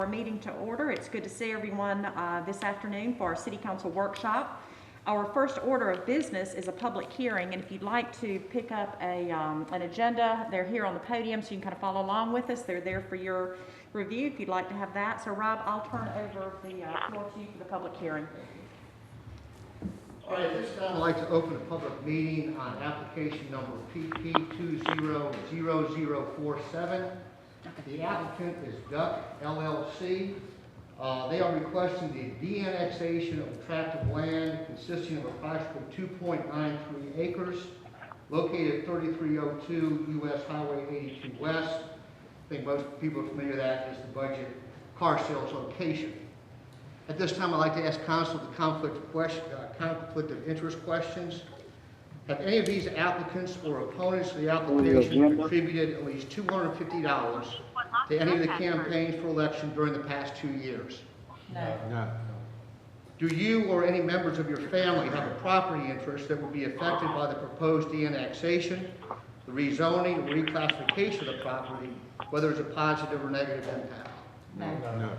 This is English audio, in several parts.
Our meeting to order. It's good to see everyone this afternoon for our City Council workshop. Our first order of business is a public hearing, and if you'd like to pick up an agenda, they're here on the podium so you can kind of follow along with us. They're there for your review if you'd like to have that. So Rob, I'll turn over the floor to you for the public hearing. All right, at this time I'd like to open a public meeting on application number PP 200047. The applicant is Duck LLC. They are requesting the de-annexation of a tract of land consisting of approximately 2.93 acres located at 3302 US Highway 82 West. I think most people are familiar with that as the budget car sales location. At this time, I'd like to ask council the conflict of interest questions. Have any of these applicants or opponents of the application contributed at least $250 to any of the campaigns for election during the past 2 years? No. Do you or any members of your family have a property interest that would be affected by the proposed de-annexation, the rezoning, or reclassification of the property, whether it's a positive or negative impact? No.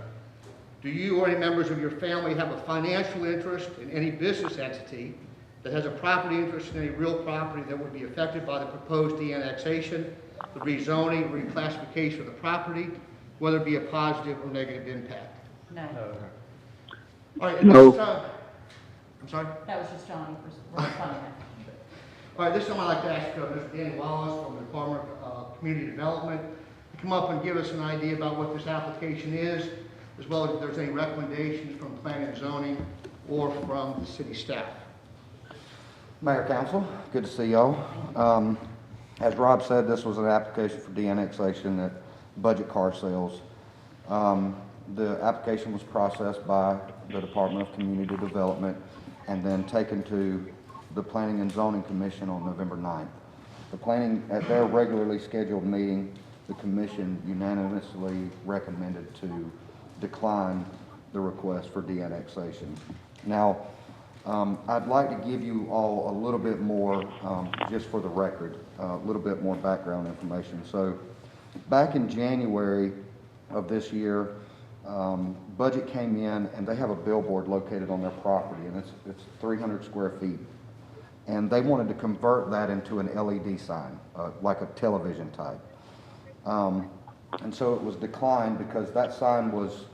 Do you or any members of your family have a financial interest in any business entity that has a property interest in any real property that would be affected by the proposed de-annexation, the rezoning, reclassification of the property, whether it be a positive or negative impact? No. All right, I'm sorry? That was just Johnny for responding. All right, this time I'd like to ask Mr. Danny Wallace from the Department of Community Development to come up and give us an idea about what this application is, as well as if there's any recommendations from planning and zoning or from the city staff. Mayor, Council, good to see y'all. As Rob said, this was an application for de-annexation at budget car sales. The application was processed by the Department of Community Development and then taken to the Planning and Zoning Commission on November 9th. At their regularly scheduled meeting, the commission unanimously recommended to decline the request for de-annexation. Now, I'd like to give you all a little bit more, just for the record, a little bit more background information. So, back in January of this year, budget came in and they have a billboard located on their property, and it's 300 square feet. And they wanted to convert that into an LED sign, like a television type. And so it was declined because that sign was,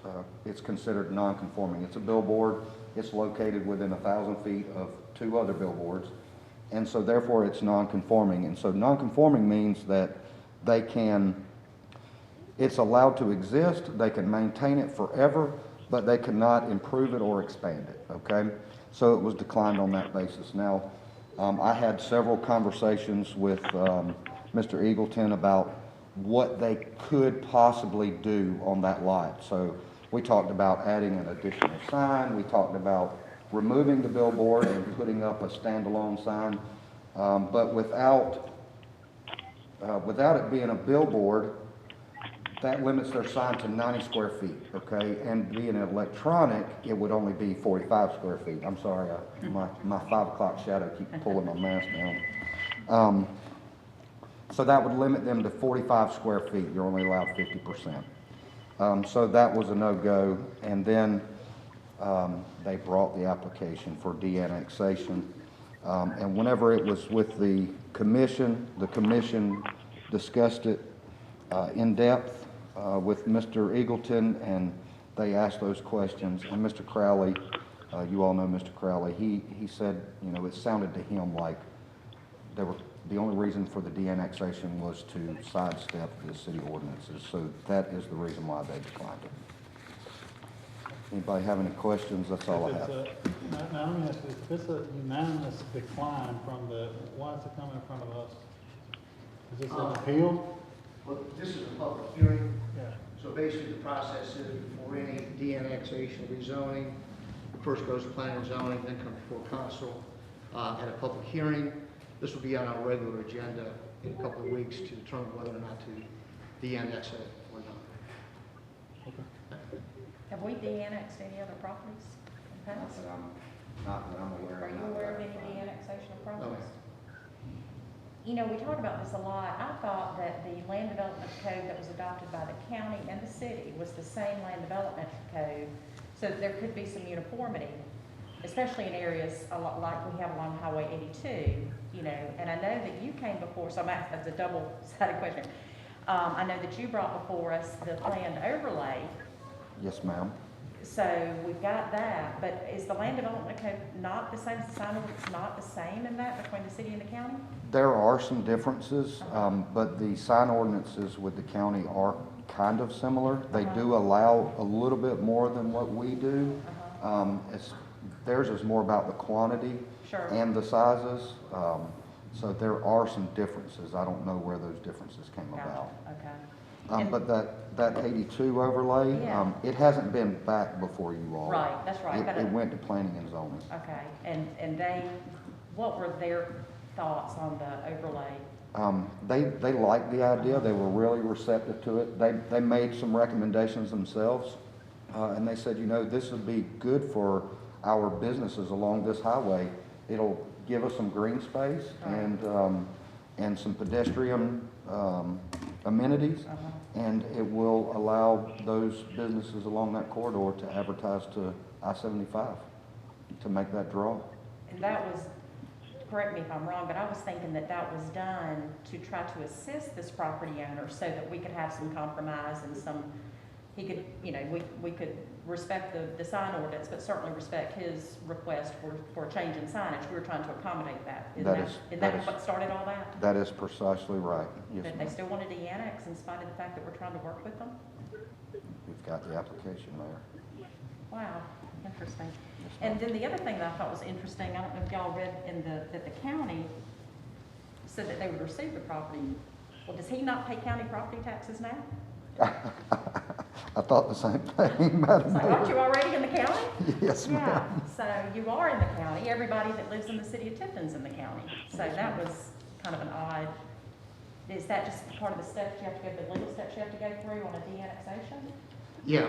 it's considered non-conforming. It's a billboard. It's located within 1,000 feet of 2 other billboards. And so therefore it's non-conforming. And so non-conforming means that it's allowed to exist, they can maintain it forever, but they cannot improve it or expand it, okay? So it was declined on that basis. Now, I had several conversations with Mr. Eagleton about what they could possibly do on that lot. So we talked about adding an additional sign. We talked about removing the billboard and putting up a standalone sign. But without it being a billboard, that limits their sign to 90 square feet, okay? And being electronic, it would only be 45 square feet. I'm sorry, my 5 o'clock shadow keeps pulling my mask down. So that would limit them to 45 square feet. You're only allowed 50%. So that was a no-go. And then they brought the application for de-annexation. And whenever it was with the commission discussed it in depth with Mr. Eagleton, and they asked those questions. And Mr. Crowley, you all know Mr. Crowley, he said, you know, it sounded to him like the only reason for the de-annexation was to sidestep the city ordinances. So that is the reason why they declined it. Anybody have any questions? That's all I have. Now let me ask you, if it's a unanimous decline why is it coming in front of us? Is this an appeal? Well, this is a public hearing. Yeah. So basically the process is before any de-annexation, rezoning, it first goes to planning and zoning, then comes before council at a public hearing. This will be on our regular agenda in a couple of weeks to determine whether or not to de-annex it or not. Okay. Have we de-annexed any other properties in the past? Not that I'm aware of. Are you aware of any de-annexation of properties? You know, we talk about this a lot. I thought that the land development code that was adopted by the county and the city was the same land development code, so that there could be some uniformity, especially in areas a lot like we have along Highway 82, you know, and I know that you came before, so I'm asking, that's a double-sided question. I know that you brought before us the planned overlay, Yes, ma'am. so we've got that, but is the land development code not the same, sign ordinance not the same in that between the city and the county? There are some differences, but the sign ordinances with the county are kind of similar. They do allow a little bit more than what we do. Theirs is more about the quantity Sure. and the sizes. So there are some differences. I don't know where those differences came Gotcha. about. Okay. And- But that 82 overlay, Yeah. it hasn't been back before you all. Right, that's right. It went to planning and zoning. Okay, and what were their thoughts on the overlay? They liked the idea. They were really receptive to it. They made some recommendations themselves, and they said, you know, this would be good for our businesses along this highway. It'll give us some green space and some pedestrian amenities, and it will allow those businesses along that corridor to advertise to I-75 to make that draw. And that was, correct me if I'm wrong, but I was thinking that that was done to try to assist this property owner so that we could have some compromise and some, he could, you know, we could respect the sign ordinance, but certainly respect his request for a change in signage. We were trying to accommodate that. Isn't that what started all that? That is precisely right. Yes, That they ma'am. still wanted to annex in spite of the fact that we're trying to work with them? We've got the application there. Wow, interesting. Yes, ma'am. And then the other thing that I thought was interesting, I don't know if y'all read that the county said that they would receive the property. Well, does he not pay county property taxes now? I thought the same thing, Madam So aren't Mayor. you already in the county? Yes, Yeah, ma'am. so you are in the county. Everybody that lives in the city of Tifton's in the county. So that was kind of an odd, is that just part of the steps you have to go, the legal steps you have to go through on a de-annexation? Yeah,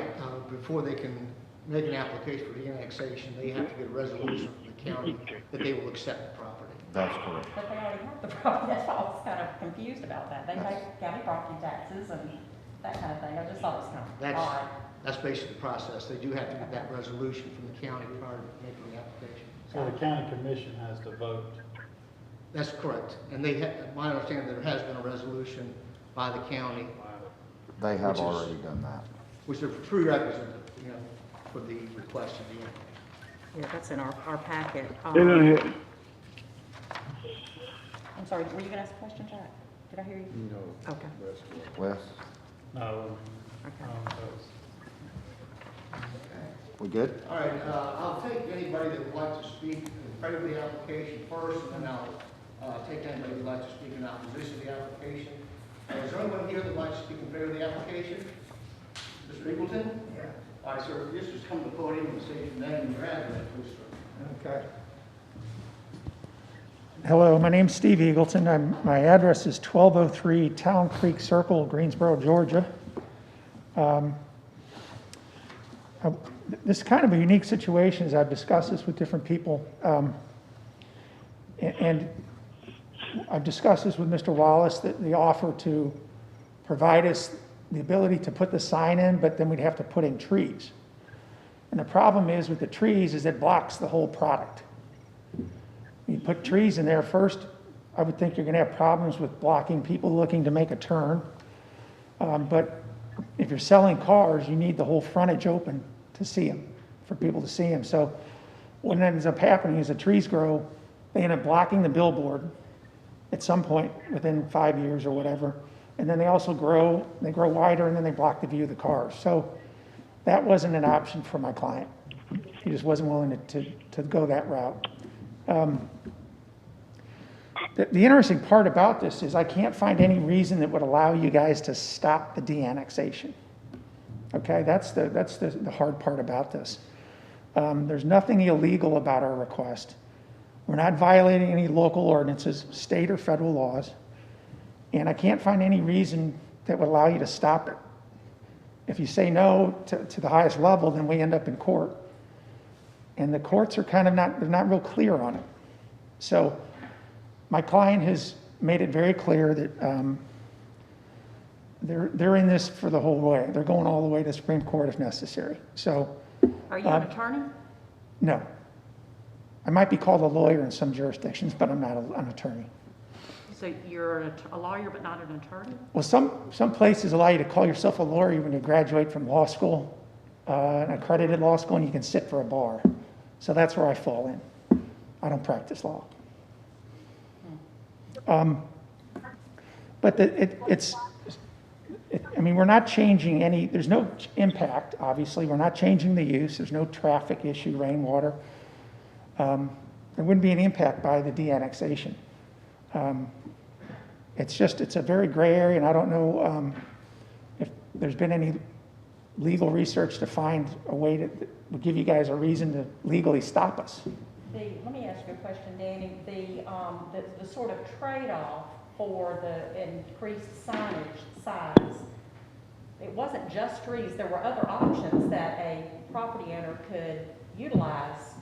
before they can make an application for de-annexation, they have to get a resolution from the county that they will accept the property. That's correct. But they already have the property. That's why I was kind of confused about that. They pay county property taxes and that kind of thing. I just thought it was kind of odd. That's basically the process. They do have to get that resolution from the county prior to making the application. So the county commission has to vote. That's correct. And my understanding, there has been a resolution by the county, They have Which is- already done that. which are prerequisite, you know, for the request to be. Yeah, that's in our packet. They're gonna hit, I'm sorry, were you going to ask a question, Jack? Did I hear you? no, Okay, Wes, No. okay. we good? All right, I'll take anybody that would like to speak in favor of the application first, and then I'll take anybody that would like to speak in opposition to the application. Is there anyone here that would like to speak in favor of the application? Mr. Eagleton? Yeah. All right, sir, if you just come to the podium and say your name and your address, please, sir. Okay. Hello, my name's Steve Eagleton. My address is 1203 Town Creek Circle, Greensboro, Georgia. This is kind of a unique situation as I've discussed this with different people. And I've discussed this with Mr. Wallace, that the offer to provide us the ability to put the sign in, but then we'd have to put in trees. And the problem is with the trees is it blocks the whole product. You put trees in there first, I would think you're gonna have problems with blocking people looking to make a turn. But if you're selling cars, you need the whole frontage open to see them, for people to see them. So what ends up happening is the trees grow, they end up blocking the billboard at some point within 5 years or whatever. And then they also grow, they grow wider, and then they block the view of the cars. So that wasn't an option for my client. He just wasn't willing to go that route. The interesting part about this is I can't find any reason that would allow you guys to stop the de-annexation. Okay, that's the hard part about this. There's nothing illegal about our request. We're not violating any local ordinances, state or federal laws, and I can't find any reason that would allow you to stop it. If you say no to the highest level, then we end up in court. And the courts are kind of they're not real clear on it. So my client has made it very clear that they're in this for the whole way. They're going all the way to Supreme Court if necessary. So, Are you an attorney? no. I might be called a lawyer in some jurisdictions, but I'm not an attorney. So you're a lawyer but not an attorney? Well, some places allow you to call yourself a lawyer when you graduate from law school, an accredited law school, and you can sit for a bar. So that's where I fall in. I don't practice law. But I mean, we're not changing any, there's no impact, obviously. We're not changing the use. There's no traffic issue, rainwater. There wouldn't be an impact by the de-annexation. It's a very gray area, and I don't know if there's been any legal research to find a way that would give you guys a reason to legally stop us. Let me ask you a question, Danny. The sort of trade-off for the increased signage size, it wasn't just trees. There were other options that a property owner could utilize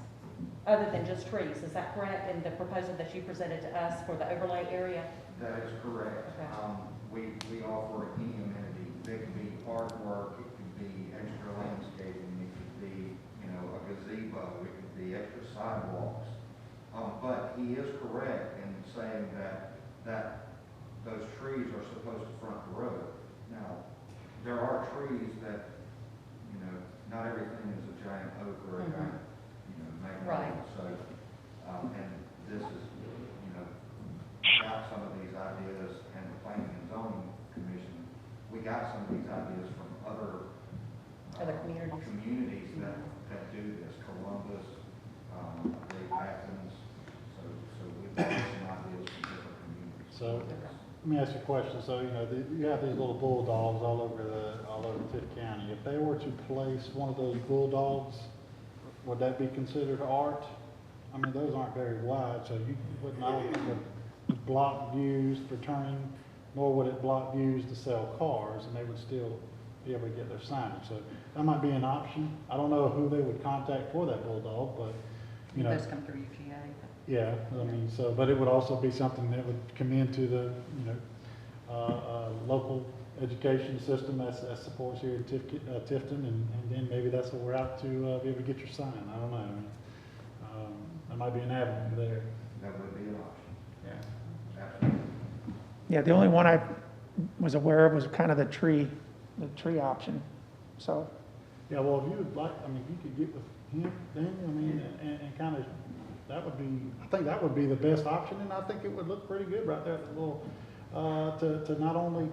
other than just trees. Is that correct in the proposal that you presented to us for the overlay area? That is correct. Okay. We offer any amenity. It could be artwork, it could be extra landscaping, it could be, a gazebo, it could be extra sidewalks. But he is correct in saying that those trees are supposed to front the road. Now, there are trees that, not everything is a giant oak or a giant, magnolia. Right. So, and this is, got some of these ideas, and the Planning and Zoning Commission, we got some of these ideas from other communities that do this, Columbus, I believe Athens, so we've got some ideas from different communities. So, let me ask you a question. So, you have these little bulldogs all over Fifth County. If they were to place one of those bulldogs, would that be considered art? I mean, those aren't very wide, so you wouldn't, I don't think would block views for turning, nor would it block views to sell cars, and they would still be able to get their signage. So that might be an option. I don't know who they would contact for that bulldog, but, Those come through UGA. yeah, I mean, but it would also be something that would come into the, local education system that supports here in Tifton, and then maybe that's what we're out to be able to get your sign. I don't know. That might be an avenue there. That would be an option. Yeah, absolutely. Yeah, the only one I was aware of was kind of the tree option, so. Yeah, well, if you would like, I mean, if you could get with him, then, I mean, and kind of, I think that would be the best option, and I think it would look pretty good right there, the little, to not only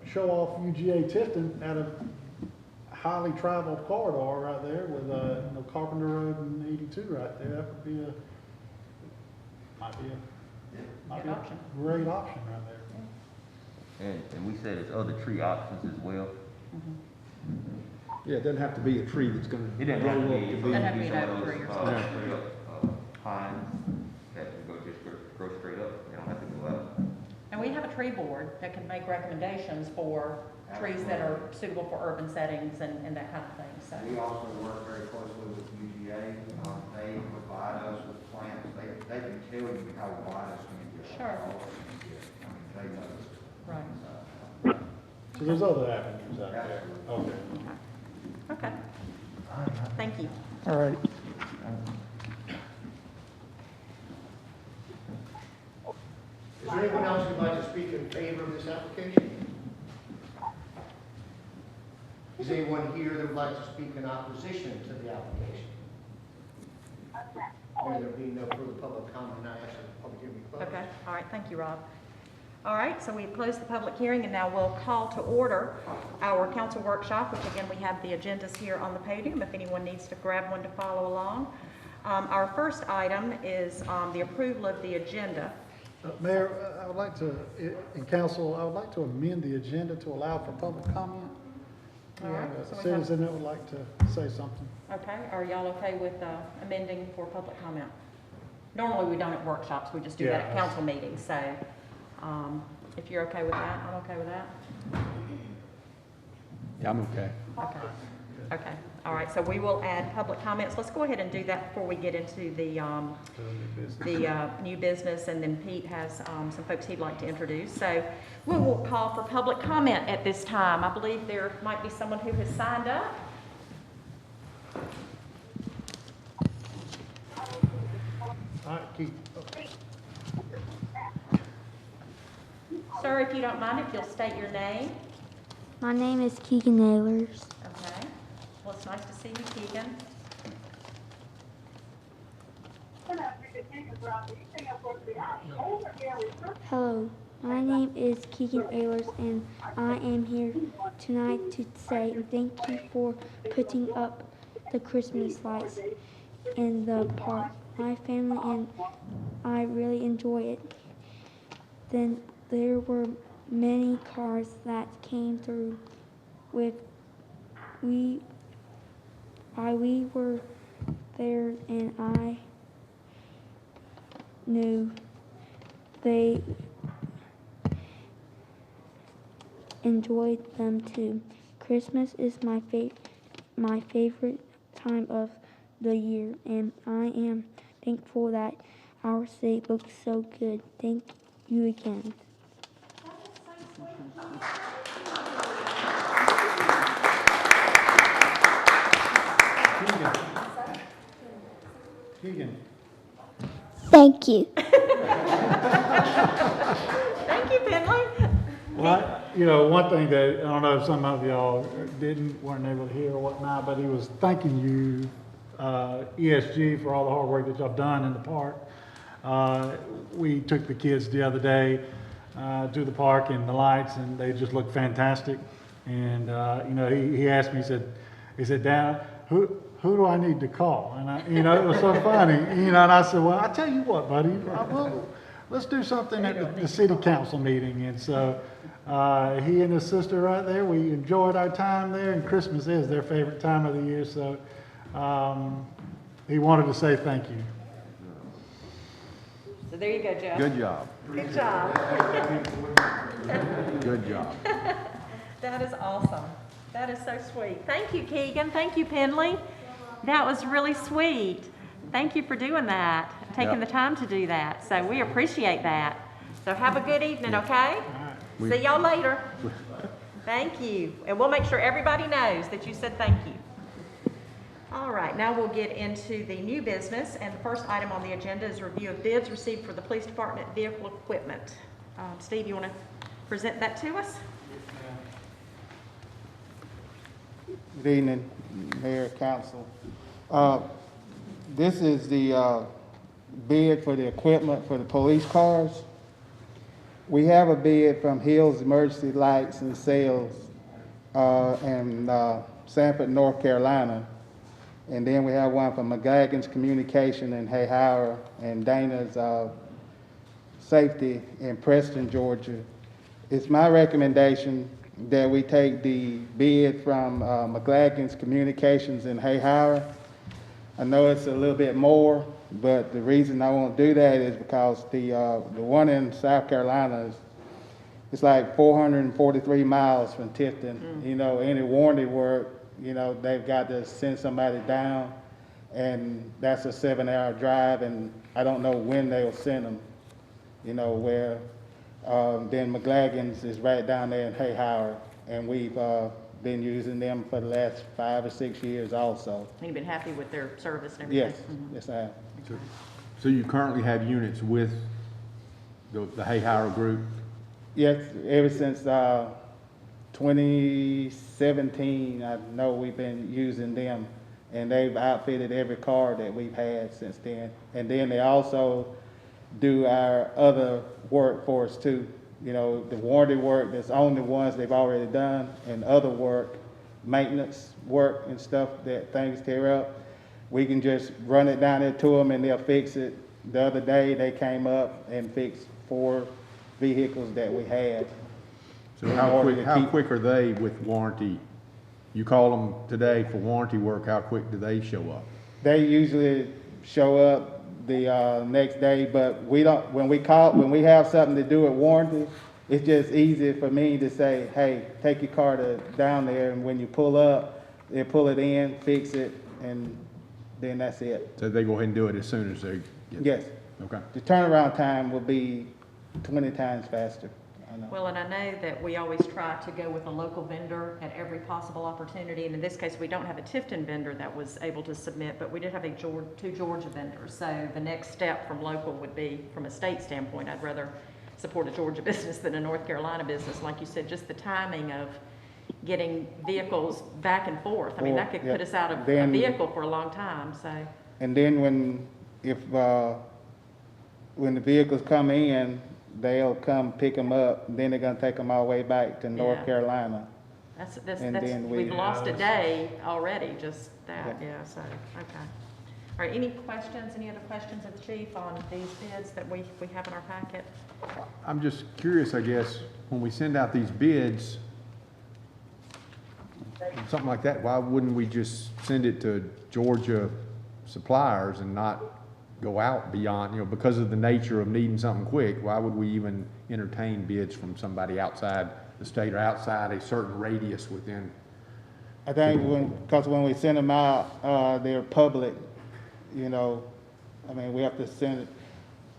show off UGA Tifton at a highly traveled corridor right there with, Carpenter Road and 82 right there. That would be might be Good a option. great option right there. And we said there's other tree options as well. Yeah, it doesn't have to be a tree that's gonna It doesn't have to grow be, up to it be. Doesn't have to could be be an some oak of tree or those, something. straight up, pines that grow straight up. They don't have to go up. And we have a tree board that can make recommendations for trees that are suitable for urban settings and that kind of thing, so. We also work very closely with UGA. They provide us with plants. They can tell you how wide it's going to get. Sure. How tall it's going to get. I mean, they know. Right. So there's other avenues out there. Absolutely. Okay. Okay. Thank you. All right. Is there anyone else who'd like to speak in favor of this application? Is anyone here that would like to speak in opposition to the application? There being no further public comment, I ask that the public hearing be closed. Okay, all right, thank you, Rob. All right, so we've closed the public hearing, and now we'll call to order our council workshop, which again, we have the agendas here on the podium, if anyone needs to grab one to follow along. Our first item is the approval of the agenda. Mayor, I would like to, in council, I would like to amend the agenda to allow for public comment. All right, We have so a we have- citizen that would like to say something. Okay, are y'all okay with amending for public comment? Normally, we don't at workshops, we just do that at Yeah. council meetings, so if you're okay with that, I'm okay with that. Yeah, I'm okay. Okay, okay. All right, so we will add public comments. Let's go ahead and do that before we get into the new business, and then Pete has some folks he'd like to introduce. So we will call for public comment at this time. I believe there might be someone who has signed up. All right, Keith. Sir, if you don't mind, if you'll state your name. My name is Keegan Naylors. Okay. Well, it's nice to see you, Keegan. Hello, my name is Keegan Naylors, and I am here tonight to say thank you for putting up the Christmas lights in the park. My family and I really enjoy it. Then there were many cars that came through with we were there, and I knew they enjoyed them too. Christmas is my favorite time of the year, and I am thankful that our city looks so good. Thank you again. Keegan. Thank you. Thank you, Finley. Well, one thing that, I don't know if some of y'all weren't able to hear or whatnot, but he was thanking you, ESG, for all the hard work that y'all done in the park. We took the kids the other day to the park and the lights, and they just look fantastic. And, he asked me, he said, Dad, who do I need to call? And it was so funny, and I said, well, I tell you what, buddy, let's do something at the city council meeting. And so he and his sister right there, we enjoyed our time there, and Christmas is their favorite time of the year. So he wanted to say thank you. So there you go, Jeff. Good job. Good job. Good job. That is awesome. That is so sweet. Thank you, Keegan. Thank you, Penley. That was really sweet. Thank you for doing that, taking the time to do that. So we appreciate that. So have a good evening, okay? See y'all later. Thank you. And we'll make sure everybody knows that you said thank you. All right, now we'll get into the new business, and the first item on the agenda is review of bids received for the police department vehicle equipment. Steve, you want to present that to us? Good evening, Mayor, Council. This is the bid for the equipment for the police cars. We have a bid from Hills Emergency Lights and Sales in Sanford, North Carolina. And then we have one from McGagan's Communication in Hayhauer, and Dana's Safety in Preston, Georgia. It's my recommendation that we take the bid from McGagan's Communications in Hayhauer. I know it's a little bit more, but the reason I won't do that is because the one in South Carolina it's like 443 miles from Tifton. Any warranty work, they've got to send somebody down, and that's a 7-hour drive, and I don't know when they'll send them, where then McGagan's is right down there in Hayhauer, and we've been using them for the last 5 or 6 years also. And you've been happy with their service and everything? Yes, yes I have. So you currently have units with the Hayhauer group? Yes, ever since 2017, I know we've been using them, and they've outfitted every car that we've had since then. And then they also do our other work for us too. The warranty work, that's only ones they've already done, and other work, maintenance work and stuff that things tear up. We can just run it down there to them and they'll fix it. The other day they came up and fixed 4 vehicles that we had. So how quick are they with warranty? You call them today for warranty work, how quick do they show up? They usually show up the next day, but we don't, when we have something to do with warranty, it's just easy for me to say, hey, take your car down there, and when you pull up, They pull it in, fix it, and then that's it. So they go ahead and do it as soon as they get? Yes, Okay. the turnaround time will be 20 times faster. I know. Well, and I know that we always try to go with a local vendor at every possible opportunity, and in this case, we don't have a Tifton vendor that was able to submit, but we did have two Georgia vendors. So the next step from local would be, from a state standpoint, I'd rather support a Georgia business than a North Carolina business. Like you said, just the timing of getting vehicles back and forth. I mean, that could put us out of a Then- vehicle for a long time, so. And then when the vehicles come in, they'll come pick them up, then they're gonna take them all the way back to North Yeah. Carolina. And That's, then we've we- lost a day already, just that, yeah, so, okay. All right, any questions, any other questions of the chief on these bids that we have in our packet? I'm just curious, I guess, when we send out these bids, something like that, why wouldn't we just send it to Georgia suppliers and not go out beyond, because of the nature of needing something quick, why would we even entertain bids from somebody outside the state or outside a certain radius within? I think because when we send them out, they're public, I mean, we have to send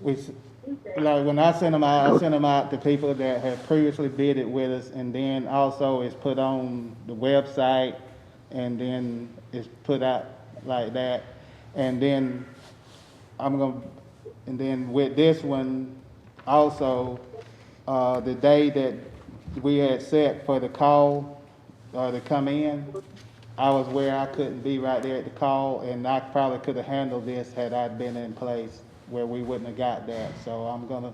it, like when I send them out, I send them out to people that have previously bidded with us, and then also it's put on the website, and then it's put out like that, and then and then with this one, also, the day that we had set for the call, to come in, I was where I couldn't be right there at the call, and I probably could have handled this had I been in place where we wouldn't have got that. So I'm gonna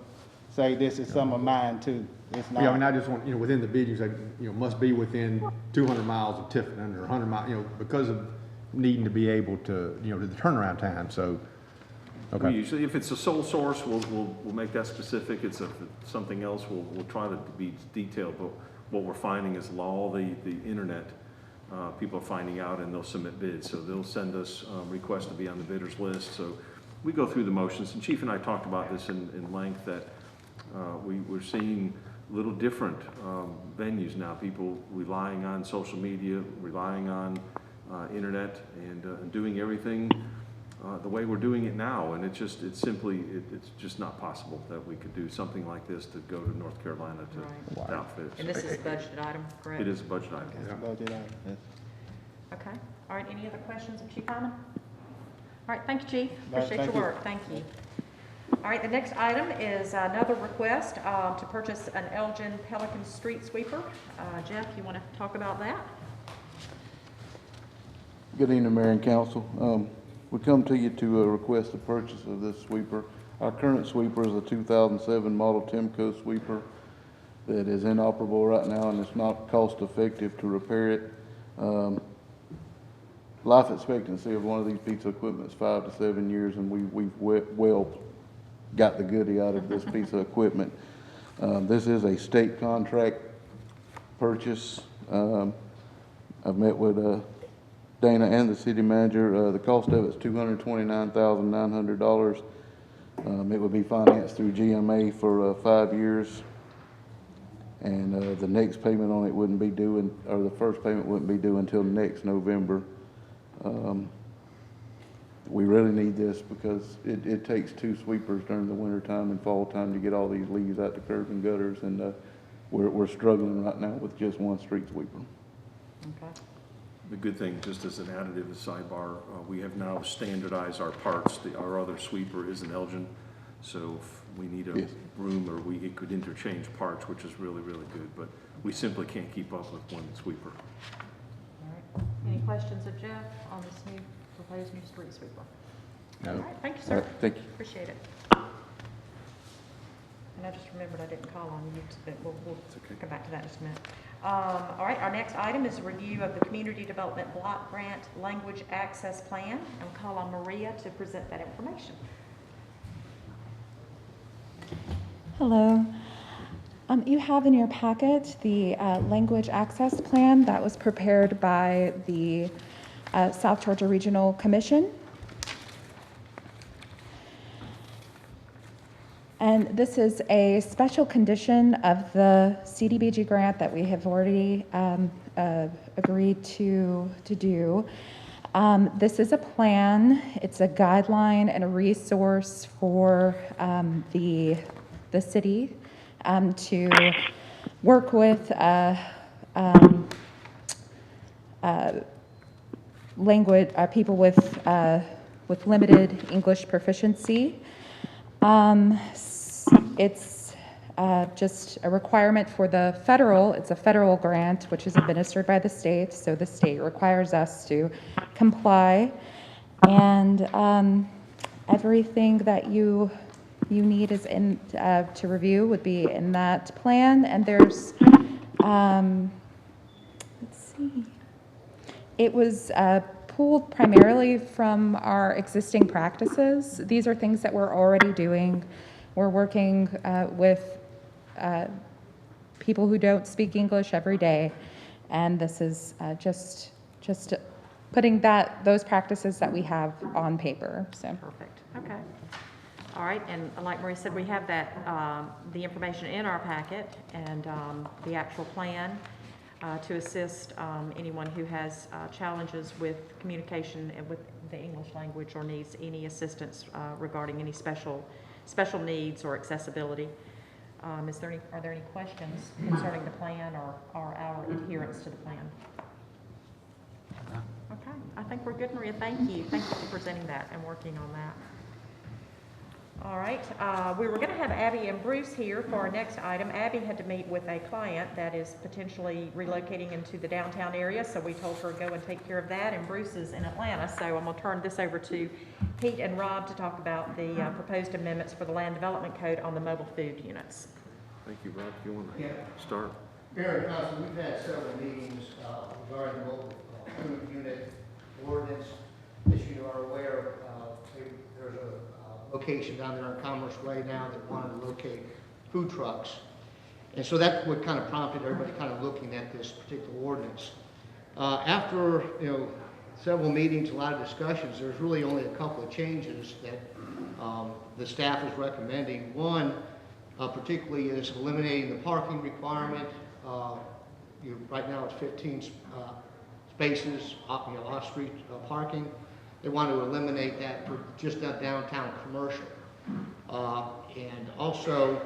say this is some of mine too. It's not. Yeah, I mean, I just want, within the bid, you say, must be within 200 miles of Tifton or 100 miles, because of needing to be able to, the turnaround time, so, We okay. usually, if it's a sole source, we'll make that specific. If it's something else, we'll try to be detailed. But what we're finding is all the internet, people are finding out and they'll submit bids. So they'll send us requests to be on the bidders list. So we go through the motions. And Chief and I talked about this in length, that we're seeing little different venues now. People relying on social media, relying on internet, and doing everything the way we're doing it now, and it's just not possible that we could do something like this to go to North Carolina to outfit. And this is a budgeted item, correct? It is a budget item. That's about it. Okay, all right, any other questions of Chief Hyman? All right, thank you, Chief, No, appreciate thank your you. work, thank you. All right, the next item is another request to purchase an Elgin Pelican street sweeper. Jeff, you want to talk about that? Good evening, Mayor and Council. We come to you to request the purchase of this sweeper. Our current sweeper is a 2007 model Timco sweeper that is inoperable right now, and it's not cost effective to repair it. Life expectancy of one of these pieces of equipment is 5 to 7 years, and we've well got the goodie out of this piece of equipment. This is a state contract purchase. I've met with Dana and the city manager. The cost of it is $229,900. It would be financed through GMA for 5 years. And the next payment on it wouldn't be due, or the first payment wouldn't be due until next November. We really need this because it takes 2 sweepers during the winter time and fall time to get all these leaves out the curb and gutters, and we're struggling right now with just 1 street sweeper. Okay. The good thing, just as an additive, a sidebar, we have now standardized our parts. Our other sweeper is an Elgin, so if we need a broom, or it could interchange parts, which is really, really good. But we simply can't keep up with one sweeper. All right, any questions of Jeff on this proposed new street sweeper? No. All right, thank you, sir. Thank you. Appreciate it. And I just remembered I didn't call on you, but we'll come back to that in just a minute. All right, our next item is a review of the Community Development Block Grant Language Access Plan. I'll call on Maria to present that information. Hello. You have in your packet the language access plan that was prepared by the South Georgia Regional Commission. And this is a special condition of the CDBG grant that we have already agreed to do. This is a plan, it's a guideline and a resource for the city to work with people with limited English proficiency. It's just a requirement for it's a federal grant, which is administered by the state, so the state requires us to comply. And everything that you need is to review would be in that plan. And there's, let's see, it was pulled primarily from our existing practices. These are things that we're already doing. We're working with people who don't speak English every day, and this is just putting those practices that we have on paper. So Perfect. Okay. All right, and like Marie said, we have that, the information in our packet and the actual plan to assist anyone who has challenges with communication and with the English language or needs any assistance regarding any special needs or accessibility. Are there any questions concerning the plan or our adherence to the plan? Okay, I think we're good, Maria. Thank you. Thank you for presenting that and working on that. All right, we were going to have Abby and Bruce here for our next item. Abby had to meet with a client that is potentially relocating into the downtown area, so we told her to go and take care of that, and Bruce is in Atlanta, so I'm going to turn this over to Pete and Rob to talk about the proposed amendments for the Land Development Code on the mobile food units. Thank you, Rob. You want to start? Mayor and Council, we've had several meetings regarding the mobile food unit ordinance. As you are aware, there's a location down there on Commerce Way now that wanted to locate food trucks. And so that's what kind of prompted everybody kind of looking at this particular ordinance. After several meetings, a lot of discussions, there's really only a couple of changes that the staff is recommending. One, particularly, is eliminating the parking requirement. Right now it's 15 spaces, off-street parking. They want to eliminate that for just that downtown commercial. And also,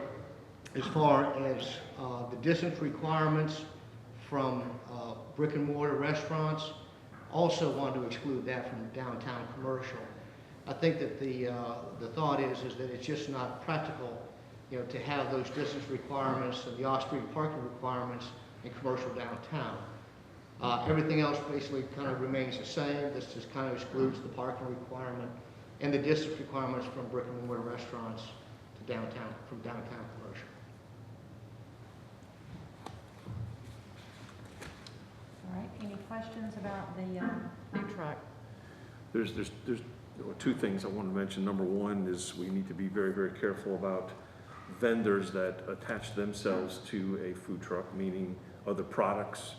as far as the distance requirements from brick and mortar restaurants, also want to exclude that from downtown commercial. I think that the thought is that it's just not practical, to have those distance requirements and the off-street parking requirements in commercial downtown. Everything else basically kind of remains the same. This just kind of excludes the parking requirement and the distance requirements from brick and mortar restaurants to downtown, from downtown commercial. All right, any questions about the food truck? There's two things I want to mention. Number one is we need to be very, very careful about vendors that attach themselves to a food truck, meaning other products,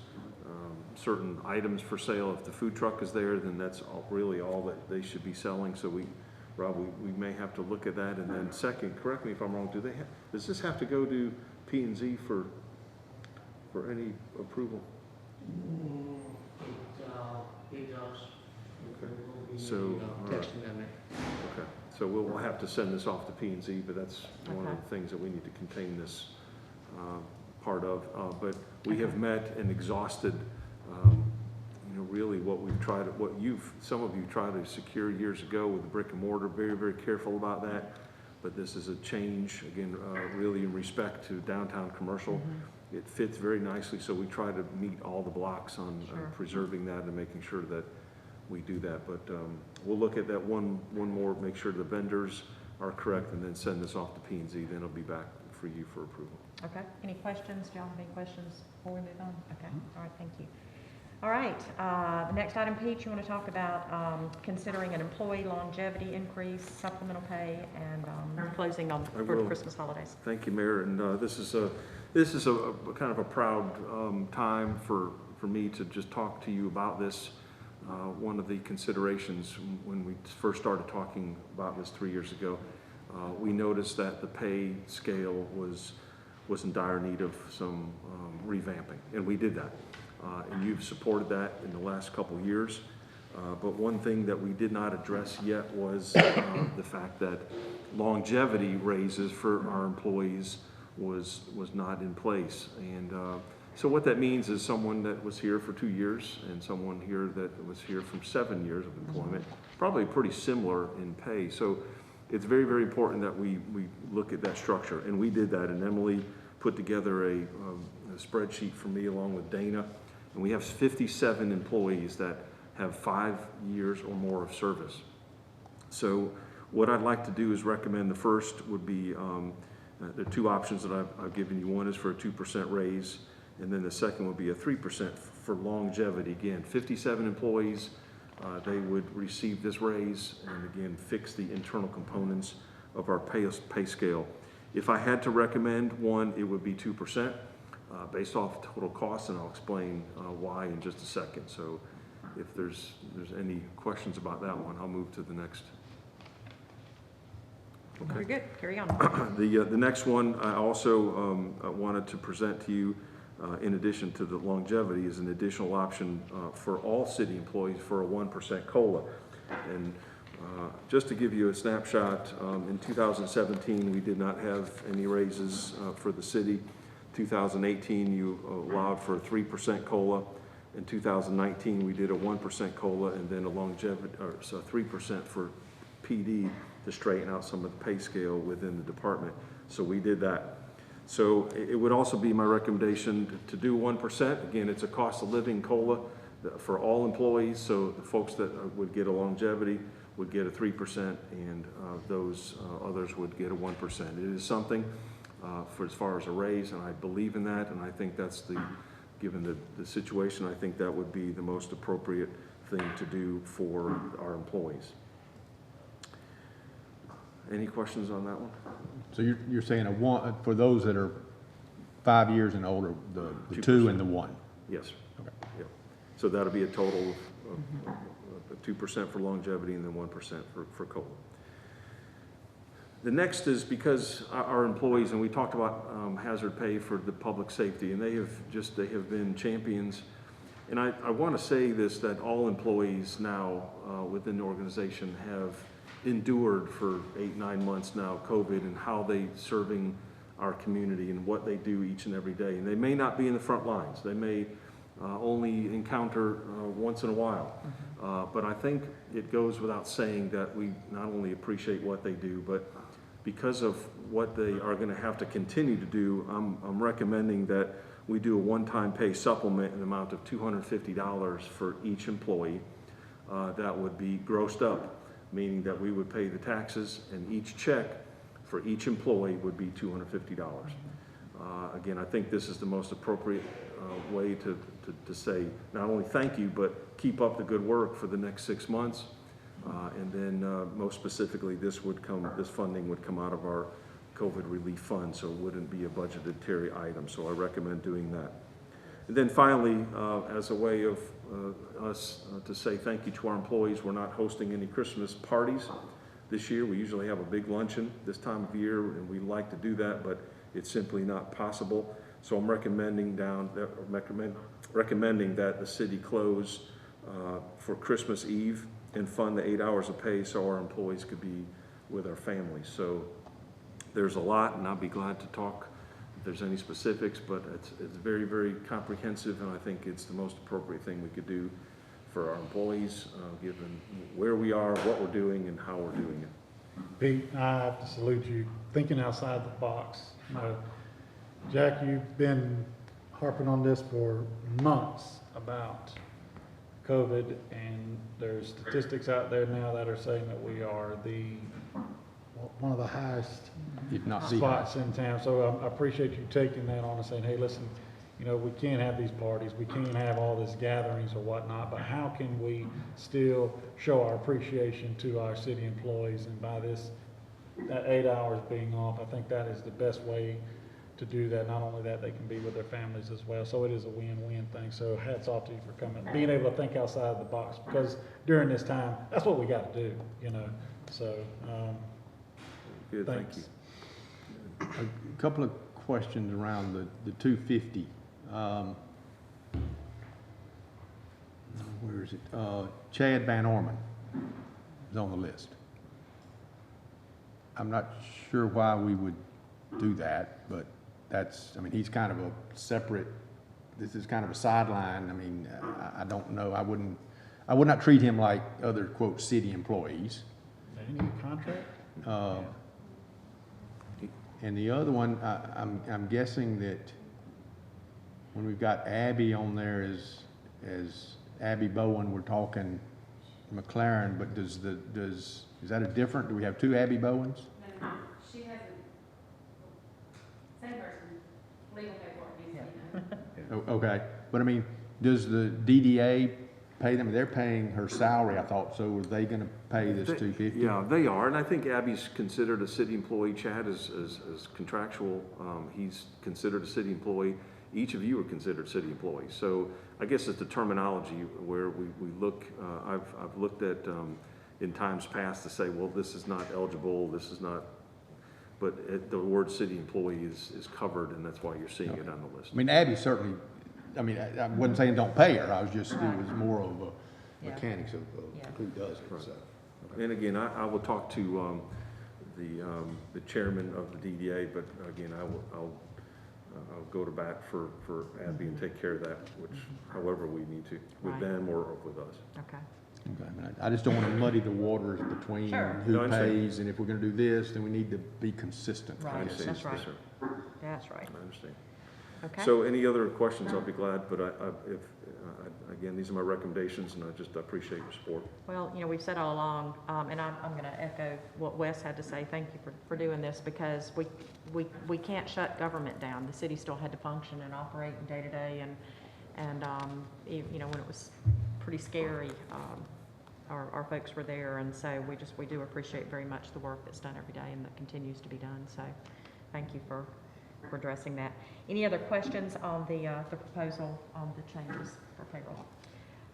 certain items for sale. If the food truck is there, then that's really all that they should be selling. So Rob, we may have to look at that. And then second, correct me if I'm wrong, does this have to go to P&Z for any approval? It does. Okay. So, Text amendment. Okay. So we'll have to send this off to P&Z, but that's one of the things that we need to contain this part of. But we have met and exhausted, really what we've tried, some of you tried to secure years ago with the brick and mortar. Very, very careful about that. But this is a change, again, really in respect to downtown commercial. Mm-hmm. It fits very nicely, so we try to meet all the blocks on preserving that and making sure that we do that. But we'll look at that one more, make sure the vendors are correct, and then send this off to P&Z. Then it'll be back for you for approval. Okay. Any questions? Do y'all have any questions before we move on? Okay. All right. Thank you. All right. The next item, Pete, you want to talk about considering an employee longevity increase, supplemental pay, and closing for the Christmas holidays. Thank you, Mayor. And this is a kind of a proud time for me to just talk to you about this. One of the considerations when we first started talking about this 3 years ago, we noticed that the pay scale was in dire need of some revamping, and we did that. and you've supported that in the last couple of years. But one thing that we did not address yet was the fact that longevity raises for our employees was not in place. And so what that means is someone that was here for 2 years and someone here that was here from 7 years of employment, probably pretty similar in pay. So it's very, very important that we look at that structure. And we did that, and Emily put together a spreadsheet for me along with Dana. And we have 57 employees that have 5 years or more of service. So what I'd like to do is recommend the first would be, the two options that I've given you. One is for a 2% raise, and then the second would be a 3% for longevity. Again, 57 employees, they would receive this raise and again, fix the internal components of our pay scale. If I had to recommend one, it would be 2% based off total cost, and I'll explain why in just a second. So if there's any questions about that one, I'll move to the next. Okay. Very good, carry on. The next one I also wanted to present to you, in addition to the longevity, is an additional option for all city employees for a 1% COLA. And just to give you a snapshot, in 2017 we did not have any raises for the city. 2018 you allowed for a 3% COLA. In 2019 we did a 1% COLA and then a longevity, or so 3% for PD to straighten out some of the pay scale within the department. So we did that. So it would also be my recommendation to do 1%. Again, it's a cost of living COLA for all employees. So the folks that would get a longevity would get a 3%, and those others would get a 1%. It is something for as far as a raise, and I believe in that, and I think that's given the situation, I think that would be the most appropriate thing to do for our employees. Any questions on that one? So you're saying a one, for those that are 5 years and older, the 2 and the 1? Yes. Okay. Yep. So that'll be a total of 2% for longevity and then 1% for COLA. The next is because our employees, and we talked about hazard pay for the public safety, and they have been champions. And I want to say this, that all employees now within the organization have endured for 8-9 months now COVID, and how they serving our community and what they do each and every day. And they may not be in the front lines. They may only encounter once in a while. But I think it goes without saying that we not only appreciate what they do, but because of what they are going to have to continue to do, I'm recommending that we do a one-time pay supplement in the amount of $250 for each employee. That would be grossed up, meaning that we would pay the taxes, and each check for each employee would be $250. Again, I think this is the most appropriate way to say not only thank you, but keep up the good work for the next 6 months. And then most specifically, this funding would come out of our COVID relief fund, so it wouldn't be a budgetary item. So I recommend doing that. And then finally, as a way of us to say thank you to our employees, we're not hosting any Christmas parties this year. We usually have a big luncheon this time of year, and we like to do that, but it's simply not possible. So I'm recommending that the city close for Christmas Eve and fund the 8 hours of pay so our employees could be with our families. So there's a lot, and I'll be glad to talk if there's any specifics, but it's very, very comprehensive, and I think it's the most appropriate thing we could do for our employees, given where we are, what we're doing, and how we're doing it. Pete, I have to salute you, thinking outside the box. Jack, you've been harping on this for months about COVID, and there's statistics out there now that are saying that we are one of the highest If not the spots in town. So I appreciate you taking that on and saying, hey, listen, we can't have these parties, we can't have all these gatherings or whatnot, but how can we still show our appreciation to our city employees? And by that 8 hours being off, I think that is the best way to do that. Not only that, they can be with their families as well. So it is a win-win thing. So hats off to you for coming, being able to think outside the box, because during this time, that's what we got to do, So, good, thanks. Thank you. A couple of questions around the 250. where is it? Chad Van Orman is on the list. I'm not sure why we would do that, but that's, I mean, he's kind of a separate, this is kind of a sideline. I mean, I don't know, I would not treat him like other, quote, city employees. Any contract? And the other one, I'm guessing that when we've got Abby on there as Abby Bowen, we're talking McLaren, but is that a different, do we have two Abby Bowens? No, she has same person, legal paperwork. Okay, but I mean, does the DDA pay them? They're paying her salary, I thought, so are they gonna pay this $250? Yeah, they are, and I think Abby's considered a city employee. Chad is contractual. He's considered a city employee. Each of you are considered city employees. So I guess it's the terminology where we look, I've looked at in times past to say, well, this is not eligible, this is not, but the word city employee is covered, and that's why you're seeing it on the list. I mean, Abby certainly, I mean, I wasn't saying don't pay her, I was just, it was more of a mechanics of who does it, so. Okay. And again, I will talk to the chairman of the DDA, but again, I'll go to bat for Abby and take care of that, which however we need to, with them or with us. Okay. Okay, I just don't want to muddy the waters between Sure. No, I who understand. pays, and if we're going to do this, then we need to be consistent. Right. I understand. That's right. Yes, sir. That's right. I understand. Okay. So any other questions, I'll be glad, but again, these are my recommendations, and I just appreciate your support. Well, you know, we've said all along, and I'm going to echo what Wes had to say. Thank you for doing this, because we can't shut government down. The city still had to function and operate day to day, and you know, when it was pretty scary, our folks were there, and so we do appreciate very much the work that's done every day and that continues to be done. So thank you for addressing that. Any other questions on the proposal on the changes for payroll?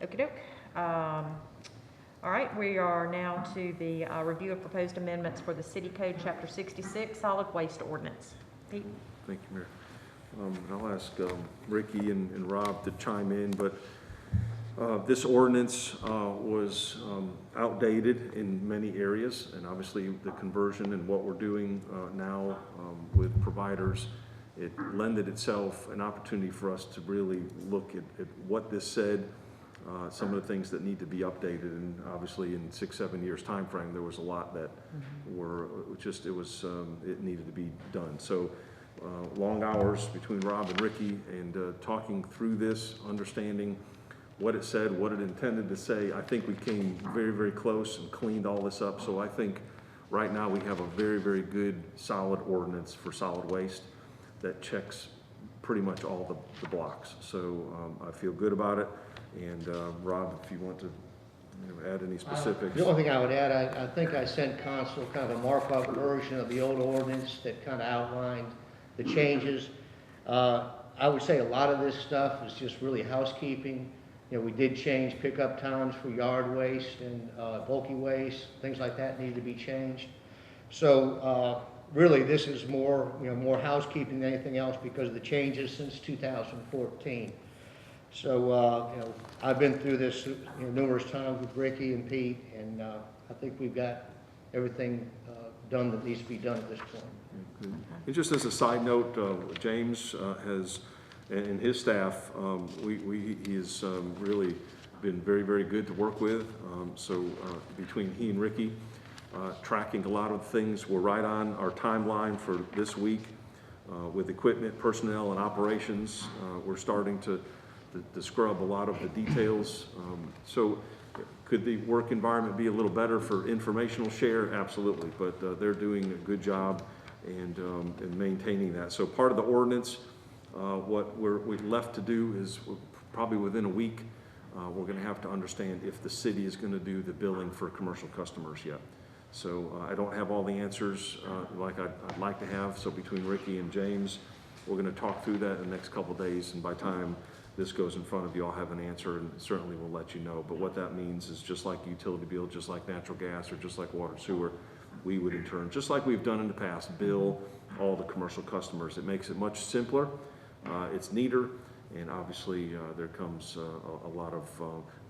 Okey-doke. All right, we are now to the review of proposed amendments for the City Code, Chapter 66, Solid Waste Ordinance. Pete? Thank you, Mayor. I'll ask Ricky and Rob to chime in, but this ordinance was outdated in many areas, and obviously the conversion and what we're doing now with providers, it lended itself an opportunity for us to really look at what this said, some of the things that need to be updated, and obviously in 6-7 years time frame, there was a lot that it needed to be done. So long hours between Rob and Ricky, and talking through this, understanding what it said, what it intended to say. I think we came very, very close and cleaned all this up. So I think right now we have a very, very good, solid ordinance for solid waste that checks pretty much all the blocks. So I feel good about it. And Rob, if you want to add any specifics. The only thing I would add, I think I sent council kind of a markup version of the old ordinance that kind of outlined the changes. I would say a lot of this stuff is just really housekeeping. You know, we did change pickup times for yard waste and bulky waste, things like that needed to be changed. So really, this is more, more housekeeping than anything else because of the changes since 2014. So, I've been through this numerous times with Ricky and Pete, and I think we've got everything done that needs to be done at this point. And just as a side note, James has, and his staff, he has really been very, very good to work with. So between he and Ricky, tracking a lot of things, we're right on our timeline for this week with equipment, personnel, and operations. We're starting to scrub a lot of the details. So could the work environment be a little better for informational share? Absolutely, but they're doing a good job and maintaining that. So part of the ordinance, what we're left to do is probably within a week, we're going to have to understand if the city is going to do the billing for commercial customers yet. So I don't have all the answers like I'd like to have. So between Ricky and James, we're going to talk through that in the next couple of days, and by time this goes in front of you, I'll have an answer, and certainly we'll let you know. But what that means is just like utility bill, just like natural gas, or just like water sewer, we would in turn, just like we've done in the past, bill all the commercial customers. It makes it much simpler, it's neater, And obviously, there comes a lot of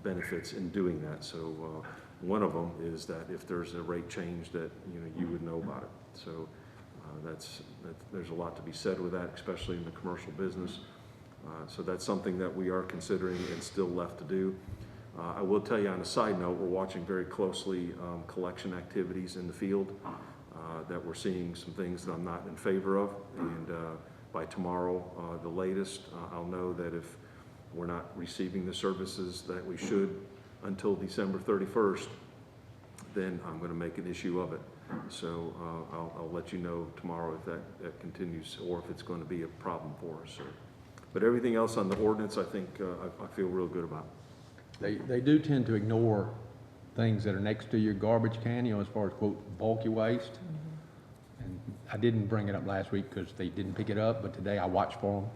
benefits in doing that. So one of them is that if there's a rate change that, you would know about it. So there's a lot to be said with that, especially in the commercial business. So that's something that we are considering and still left to do. I will tell you on a side note, we're watching very closely collection activities in the field, that we're seeing some things that I'm not in favor of. And by tomorrow, the latest, I'll know that if we're not receiving the services that we should until December 31st, then I'm going to make an issue of it. So I'll let you know tomorrow if that continues or if it's going to be a problem for us. So, but everything else on the ordinance, I think I feel real good about. They do tend to ignore things that are next to your garbage can, as far as quote bulky waste. And I didn't bring it up last week because they didn't pick it up, but today I watched for them.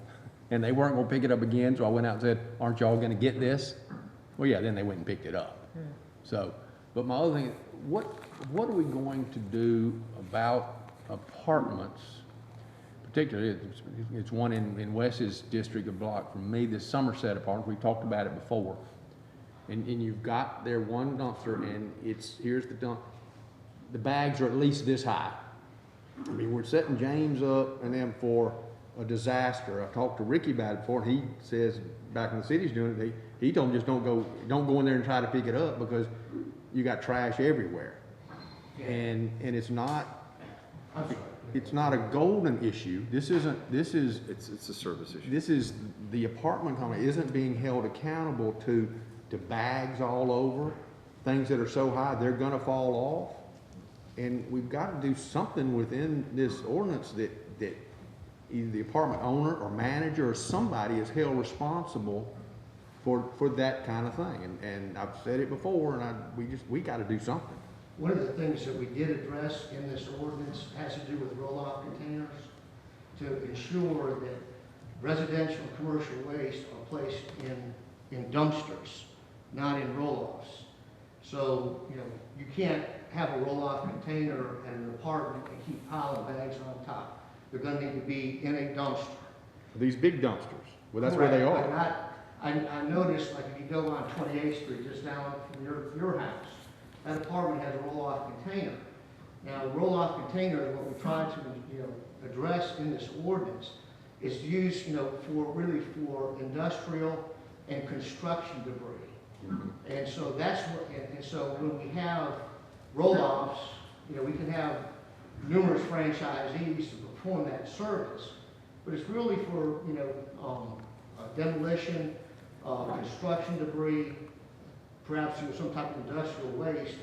And they weren't gonna pick it up again, so I went out and said, aren't y'all gonna get this? Well, yeah, then they went and picked it up. So, but my other thing, what are we going to do about apartments? Particularly, it's one in Wes's district, a block from me, this Somerset apartment, we talked about it before. And you've got there one dumpster, and here's the dump. The bags are at least this high. I mean, we're setting James up and them for a disaster. I talked to Ricky about it before, and he says back when the city's doing it, he told them just don't go in there and try to pick it up because you got trash everywhere. And it's not a golden issue. It's It's a service issue. This is the apartment company isn't being held accountable to bags all over, things that are so high they're gonna fall off. And we've got to do something within this ordinance that either the apartment owner or manager or somebody is held responsible for that kind of thing. And I've said it before, and we got to do something. One of the things that we did address in this ordinance has to do with roll-off containers to ensure that residential and commercial waste are placed in dumpsters, not in roll-offs. So, you can't have a roll-off container at an apartment and keep piling bags on top. They're gonna need to be in a dumpster. These big dumpsters, well, that's where they Correct, are. but I noticed, like if you go on 28th Street, just down from your house, that apartment has a roll-off container. Now, a roll-off container is what we try to, address in this ordinance, is used, for industrial and construction debris. And so that's what, and so when we have roll-offs, we can have numerous franchisees to perform that service, but it's really for, demolition, construction debris, perhaps some type of industrial waste.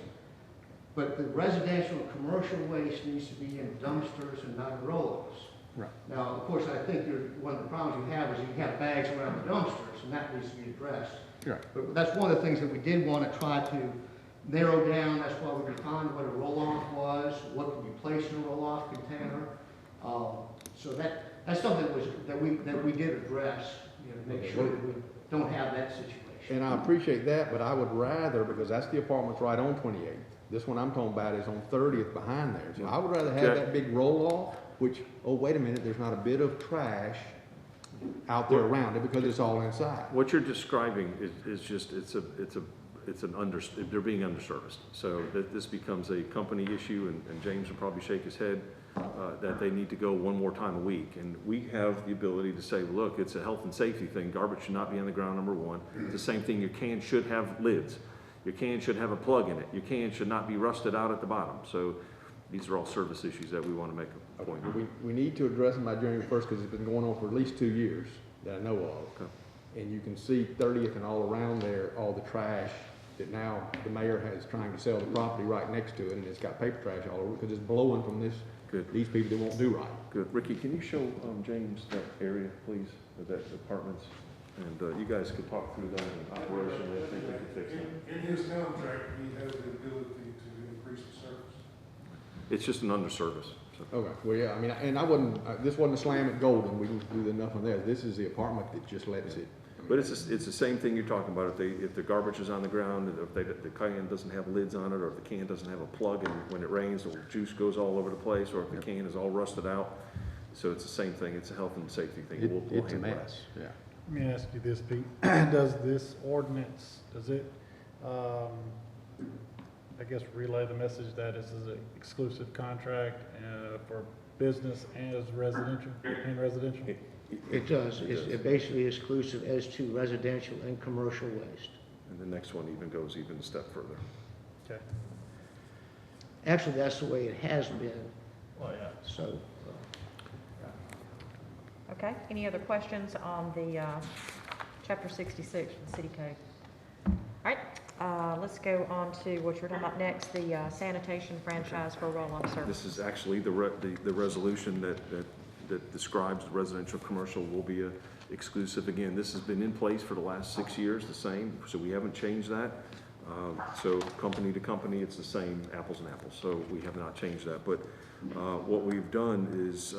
But the residential and commercial waste needs to be in dumpsters and not in roll-offs. Right. Now, of course, I think one of the problems you have is you have bags around the dumpsters, and that needs to be addressed. Right. But that's one of the things that we did want to try to narrow down. That's why we defined what a roll-off was, what could be placed in a roll-off container. So that's something that we did address, to make sure that we don't have that situation. And I appreciate that, but I would rather, because that's the apartment's right on 28th. This one I'm talking about is on 30th behind there. So I would rather have that big roll-off, which, oh, wait a minute, there's not a bit of trash out there around it because it's all inside. What you're describing is just, they're being underserviced. So this becomes a company issue, and James will probably shake his head, that they need to go one more time a week. And we have the ability to say, look, it's a health and safety thing. Garbage should not be on the ground, number one. It's the same thing, your can should have lids. Your can should have a plug in it. Your can should not be rusted out at the bottom. So these are all service issues that we want to make a point on. We need to address them by January 1st because it's been going on for at least 2 years that I know of. Okay. And you can see 30th and all around there, all the trash that now the mayor has trying to sell the property right next to it, and it's got paper trash all over because it's blowing from these people that won't do right. Good. Ricky, can you show James that area, please, that apartments? And you guys could talk through that and operationally, I think we could fix that. In his contract, he has the ability to increase the service. It's just an underservice. So. Okay, well, yeah, I mean, and this wasn't a slam at Golden, we didn't do enough on there. This is the apartment that just lets it. But it's the same thing you're talking about. If the garbage is on the ground, if the can doesn't have lids on it, or if the can doesn't have a plug, and when it rains, the juice goes all over the place, or if the can is all rusted out. So it's the same thing. It's a health and safety thing. We'll it's a handle mess, that. yeah. Let me ask you this, Pete. Does this ordinance, does it, I guess, relay the message that this is an exclusive contract for business and residential? It does. It's basically exclusive as to residential and commercial waste. And the next one even goes even a step further. Okay. Actually, that's the way it has been. Well, yeah. So, Okay, any other questions on the Chapter 66 of the City Code? All right, let's go on to what you're talking about next, the sanitation franchise for roll-off service. This is actually the resolution that describes the residential commercial will be exclusive. Again, this has been in place for the last 6 years, the same, so we haven't changed that. So company to company, it's the same, apples and apples, so we have not changed that. But what we've done is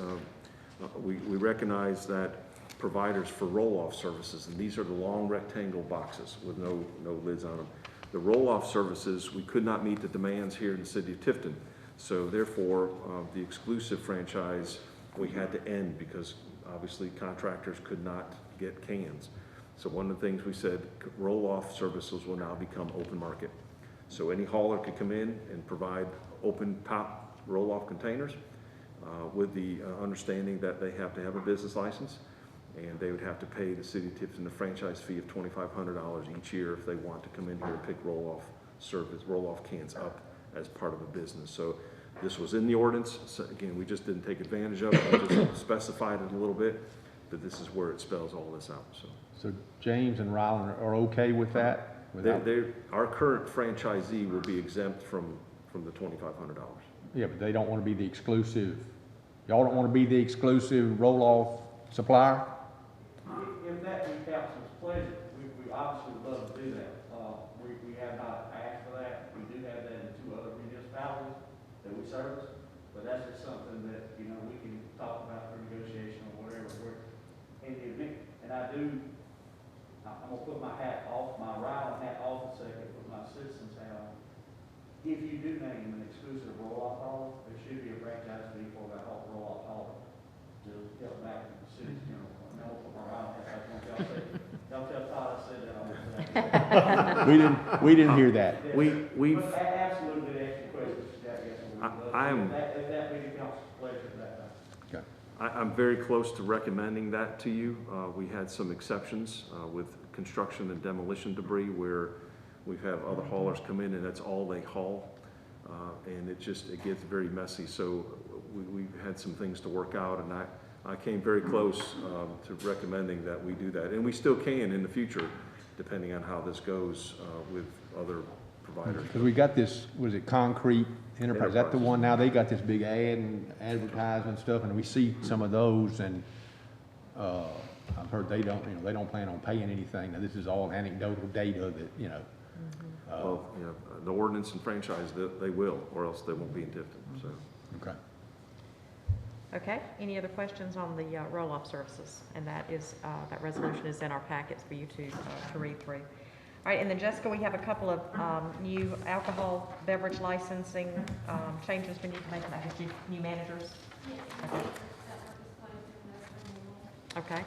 we recognize that providers for roll-off services, and these are the long rectangle boxes with no lids on them. The roll-off services, we could not meet the demands here in the city of Tifton. So therefore, the exclusive franchise, we had to end because obviously contractors could not get cans. So one of the things we said, roll-off services will now become open market. So any hauler could come in and provide open top roll-off containers with the understanding that they have to have a business license, and they would have to pay the city of Tifton a franchise fee of $2,500 each year if they want to come in here and pick roll-off cans up as part of a business. So this was in the ordinance. So again, we just didn't take advantage of it. We just specified it a little bit, but this is where it spells all this out. So James and Ryland are okay with that? Our current franchisee will be exempt from the $2,500. Yeah, but they don't want to be the exclusive, y'all don't want to be the exclusive roll-off supplier? If that be council's pleasure, we obviously would love to do that. We have not asked for that. We do have that in 2 other municipalities that we service, but that's just something that, we can talk about for negotiation or whatever. In the event, and I'm gonna put my Ryland hat off a second, put my citizen's hat on. If you do name an exclusive roll-off hauler, there should be a franchise fee for that roll-off hauler to help back the city's general fund. Now, I'll put my Ryland hat back on. Y'all tell Todd I said that on the We didn't hear that. We've absolutely extra questions, Jack. If that be the council's pleasure at that time. I'm very close to recommending that to you. We had some exceptions with construction and demolition debris where we've had other haulers come in and that's all they haul. And it gets very messy. So we've had some things to work out, and I came very close to recommending that we do that. And we still can in the future, depending on how this goes with other providers. Because we got this, was it Concrete Enterprise? Is that the one now? They got this big ad and advertisement stuff, and we see some of those, and I've heard they don't plan on paying anything. Now, this is all anecdotal data that, Well, the ordinance and franchise, they will, or else they won't be in Tifton, so. Okay. Okay, any other questions on the roll-off services? And that resolution is in our packets for you to read through. All right, and then Jessica, we have a couple of new alcohol beverage licensing changes we need to make about the new managers. Okay,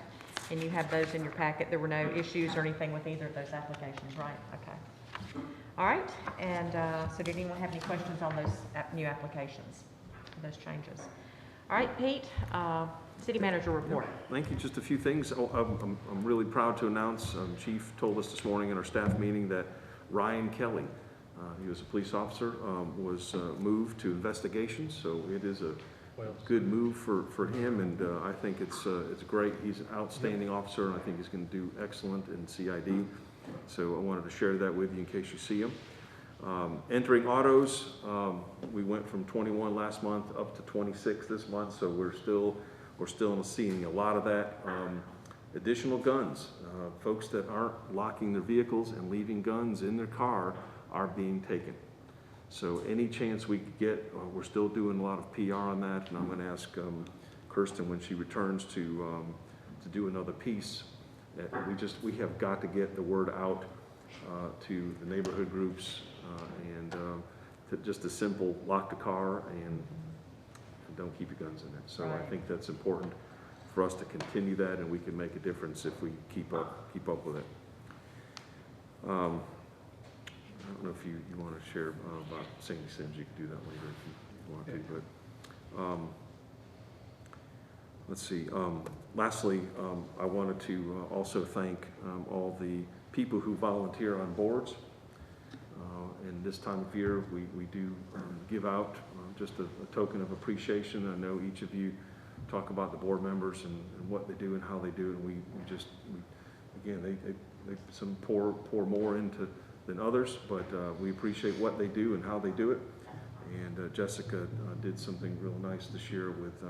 and you have those in your packet. There were no issues or anything with either of those applications, right? Okay. All right, and so did anyone have any questions on those new applications, those changes? All right, Pete, City Manager report. Thank you. Just a few things. I'm really proud to announce, Chief told us this morning in our staff meeting that Ryan Kelly, he was a police officer, was moved to investigations. So it is a good move for him, and I think it's great. He's an outstanding officer, and I think he's going to do excellent in CID. So I wanted to share that with you in case you see him. Entering autos, we went from 21 last month up to 26 this month, so we're still seeing a lot of that. Additional guns, folks that aren't locking their vehicles and leaving guns in their car are being taken. So any chance we could get, we're still doing a lot of PR on that, and I'm going to ask Kirsten when she returns to do another piece. We have got to get the word out to the neighborhood groups and to just a simple lock the car and don't keep your guns in it. So I think that's important. for us to continue that, and we can make a difference if we keep up with it. I don't know if you want to share about Sandy Sims. You can do that later if you want to. But let's see. Lastly, I wanted to also thank all the people who volunteer on boards. And this time of year, we do give out just a token of appreciation. I know each of you talk about the board members and what they do and how they do it. And we again, they some pour more into than others, but we appreciate what they do and how they do it. And Jessica did something real nice this year with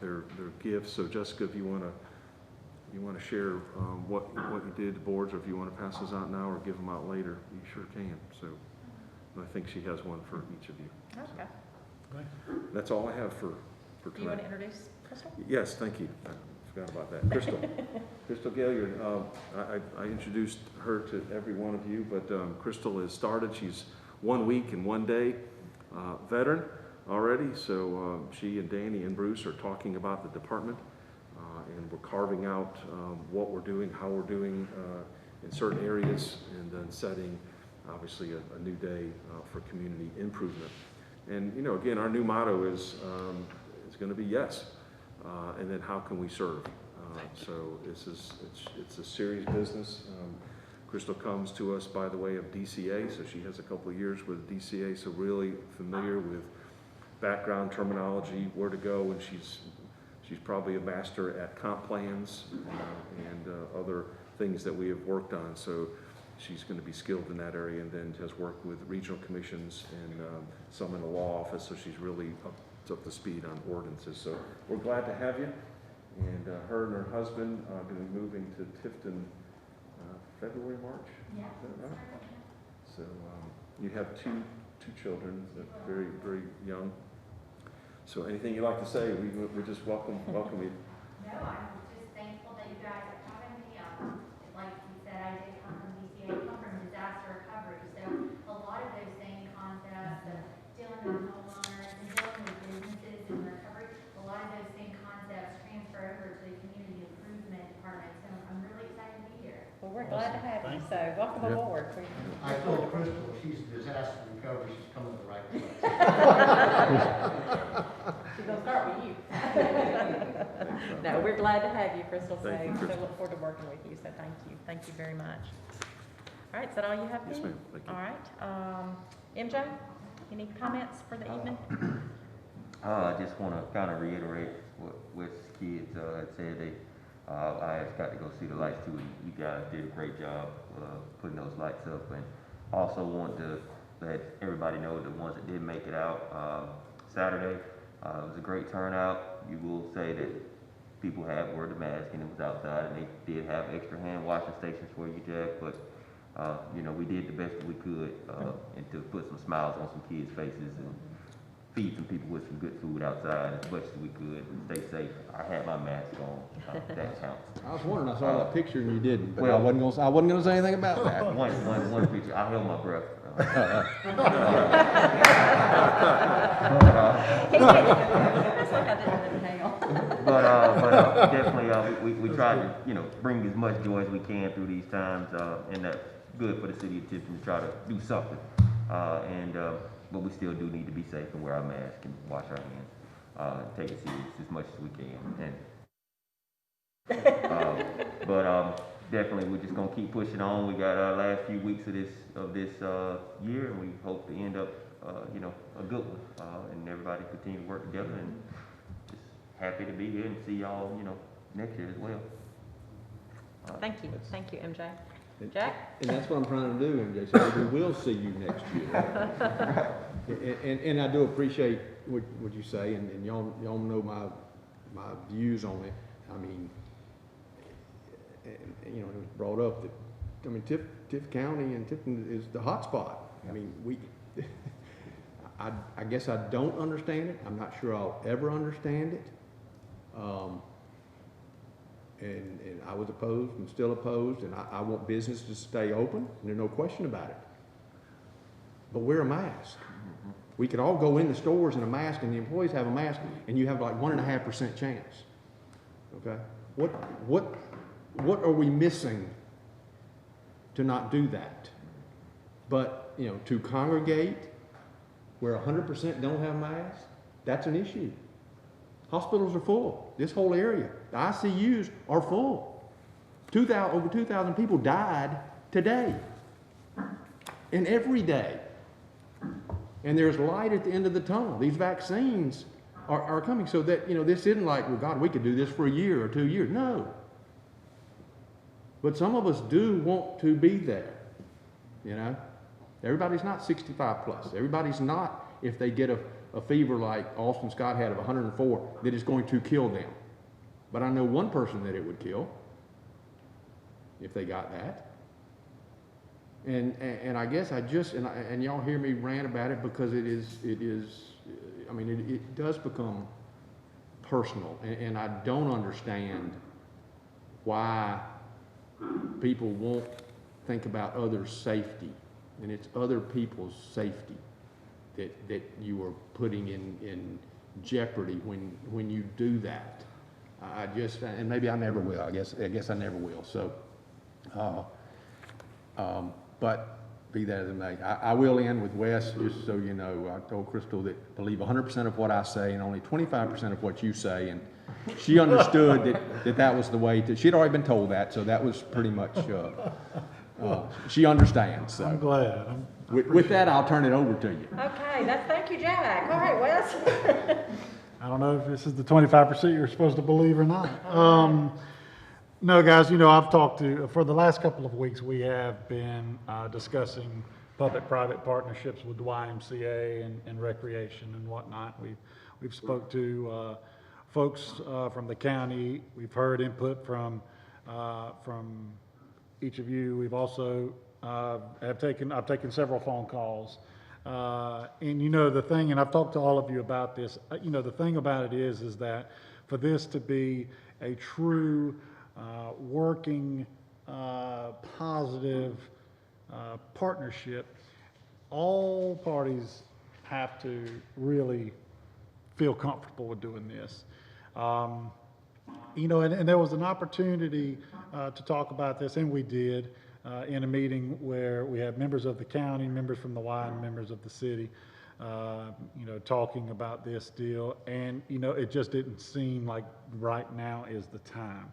their gifts. So Jessica, if you want to share what you did to boards, or if you want to pass those out now or give them out later, you sure can. So I think she has one for each of you. Okay. That's all I have for tonight. Do you want to introduce Crystal? Yes, thank you. I forgot about that. Crystal. Crystal Gaillard. I introduced her to every one of you, but Crystal has started. She's 1 week and 1 day veteran already. So she and Danny and Bruce are talking about the department, and we're carving out what we're doing, how we're doing in certain areas, and then setting, obviously, a new day for community improvement. And, you know, again, our new motto is going to be yes, and then how can we serve? So it's a serious business. Crystal comes to us by the way of DCA, so she has a couple of years with DCA, so really familiar with background terminology, where to go, and she's probably a master at comp plans and other things that we have worked on. So she's going to be skilled in that area, and then has worked with regional commissions and some in the law office, so she's really up to speed on ordinances. So we're glad to have you. And her and her husband are going to be moving to Tifton February, March? Yeah. Is that right? So you have two children that are very, very young. So anything you'd like to say? We just welcome you. No, I'm just thankful that you guys are having me. Like you said, I did come from DCA, come from disaster recovery. So a lot of those same concepts of dealing with homeowners and dealing with businesses in recovery, a lot of those same concepts transfer over to the community improvement department. So I'm really excited to be here. Well, we're glad to have you, so welcome aboard. I told Crystal she's a disaster recovery, she's coming to the right place. She's going to start with you. No, we're glad to have you, Crystal, so look forward to working with you, so thank you. Thank you very much. All right, is that all you have? Yes, ma'am. Thank you. All right. MJ, any comments for the evening? I just want to kind of reiterate what kids had said. I just got to go see the lights too. You guys did a great job putting those lights up, and also want to let everybody know, the ones that did make it out Saturday, it was a great turnout. You will say that people have wore the mask and it was outside, and they did have extra hand washing stations for you, Jack, but you know, we did the best that we could and to put some smiles on some kids' faces and feed some people with some good food outside as much as we could and stay safe. I had my mask on. That counts. I was wondering, I saw that picture and you didn't, but well, I wasn't gonna say anything about that. One picture. I held my breath. But definitely, we tried to, you know, bring as much joy as we can through these times, and that's good for the city of Tifton to try to do something. But we still do need to be safe and wear our mask and wash our hands, and take it serious as much as we can. And definitely, we're just gonna keep pushing on. We got our last few weeks of this year, and we hope to end up, you know, a good one, and everybody continue to work together. And just happy to be here and see y'all, you know, next year as well. Thank you, MJ. Jack? And that's what I'm trying to do, MJ, so we will see you next year. And I do appreciate what you say, and y'all know my views on it. I mean, and, you know, it was brought up that, I mean, Tiff County and Tifton is the hot spot. I mean, I guess I don't understand it. I'm not sure I'll ever understand it. And I was opposed and still opposed, and I want business to stay open, and there's no question about it. But wear a mask. We could all go in the stores in a mask, and the employees have a mask, and you have like 1.5% chance okay? What are we missing to not do that? But, you know, to congregate where 100% don't have masks, that's an issue. Hospitals are full, this whole area. The ICUs are full. Over 2,000 people died today, and every day. And there's light at the end of the tunnel. These vaccines are coming, so that, you know, this isn't like, well, God, we could do this for a year or 2 years. No. But some of us do want to be there, you know. Everybody's not 65 plus. Everybody's not, if they get a fever like Austin Scott had of 104, that is going to kill them. But I know one person that it would kill if they got that. And I guess and y'all hear me rant about it because it does become personal. And I don't understand why people won't think about others' safety. And it's other people's safety that you are putting in jeopardy when you do that. And maybe I never will. I guess I never will. So, but be that as it may, I will end with Wes, just so you know. I told Crystal that believe 100% of what I say and only 25% of what you say, and she understood that was the way to. She'd already been told that, so that was pretty much. She understands. So. I'm glad. With that, I'll turn it over to you. Okay, thank you, Jack. All right, Wes. I don't know if this is the 25% you're supposed to believe or not. No, guys, you know, I've talked for the last couple of weeks, we have been discussing public-private partnerships with the YMCA and recreation and whatnot. We've spoke to folks from the county. We've heard input from each of you. We've also I've taken several phone calls. And you know, the thing, and I've talked to all of you about this, you know, the thing about it is that for this to be a true working, positive partnership, all parties have to really feel comfortable with doing this. You know, and there was an opportunity to talk about this, and we did, in a meeting where we had members of the county, members from the Y, and members of the city, you know, talking about this deal. And, you know, it just didn't seem like right now is the time.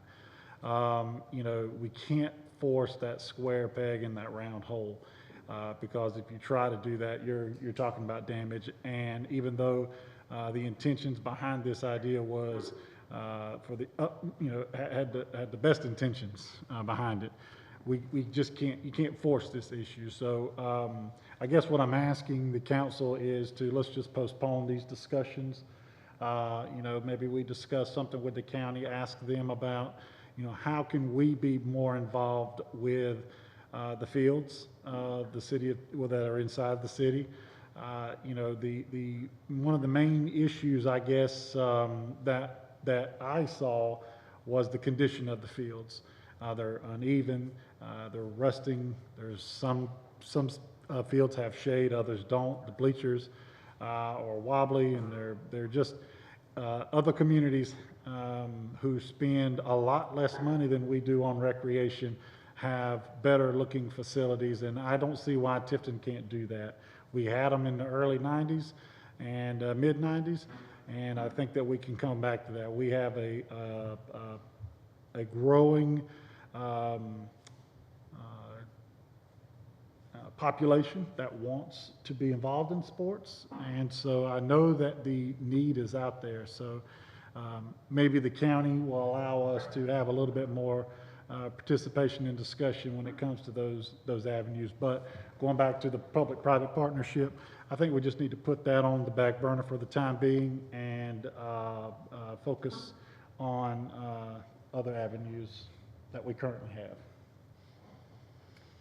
You know, we can't force that square peg in that round hole, because if you try to do that, you're talking about damage. And even though the intentions behind this idea was for the you know, had the best intentions behind it, we just can't, you can't force this issue. So I guess what I'm asking the council is to, let's just postpone these discussions. You know, maybe we discuss something with the county, ask them about, you know, how can we be more involved with the fields, the city, well, that are inside the city. You know, the one of the main issues, I guess, that I saw was the condition of the fields. They're uneven, they're rusting. There's some fields have shade, others don't. The bleachers are wobbly, and they're just other communities who spend a lot less money than we do on recreation have better looking facilities, and I don't see why Tifton can't do that. We had them in the early 90s and mid 90s, and I think that we can come back to that. We have a growing population that wants to be involved in sports, and so I know that the need is out there. So maybe the county will allow us to have a little bit more participation and discussion when it comes to those avenues. But going back to the public-private partnership, I think we just need to put that on the back burner for the time being and focus on other avenues that we currently have.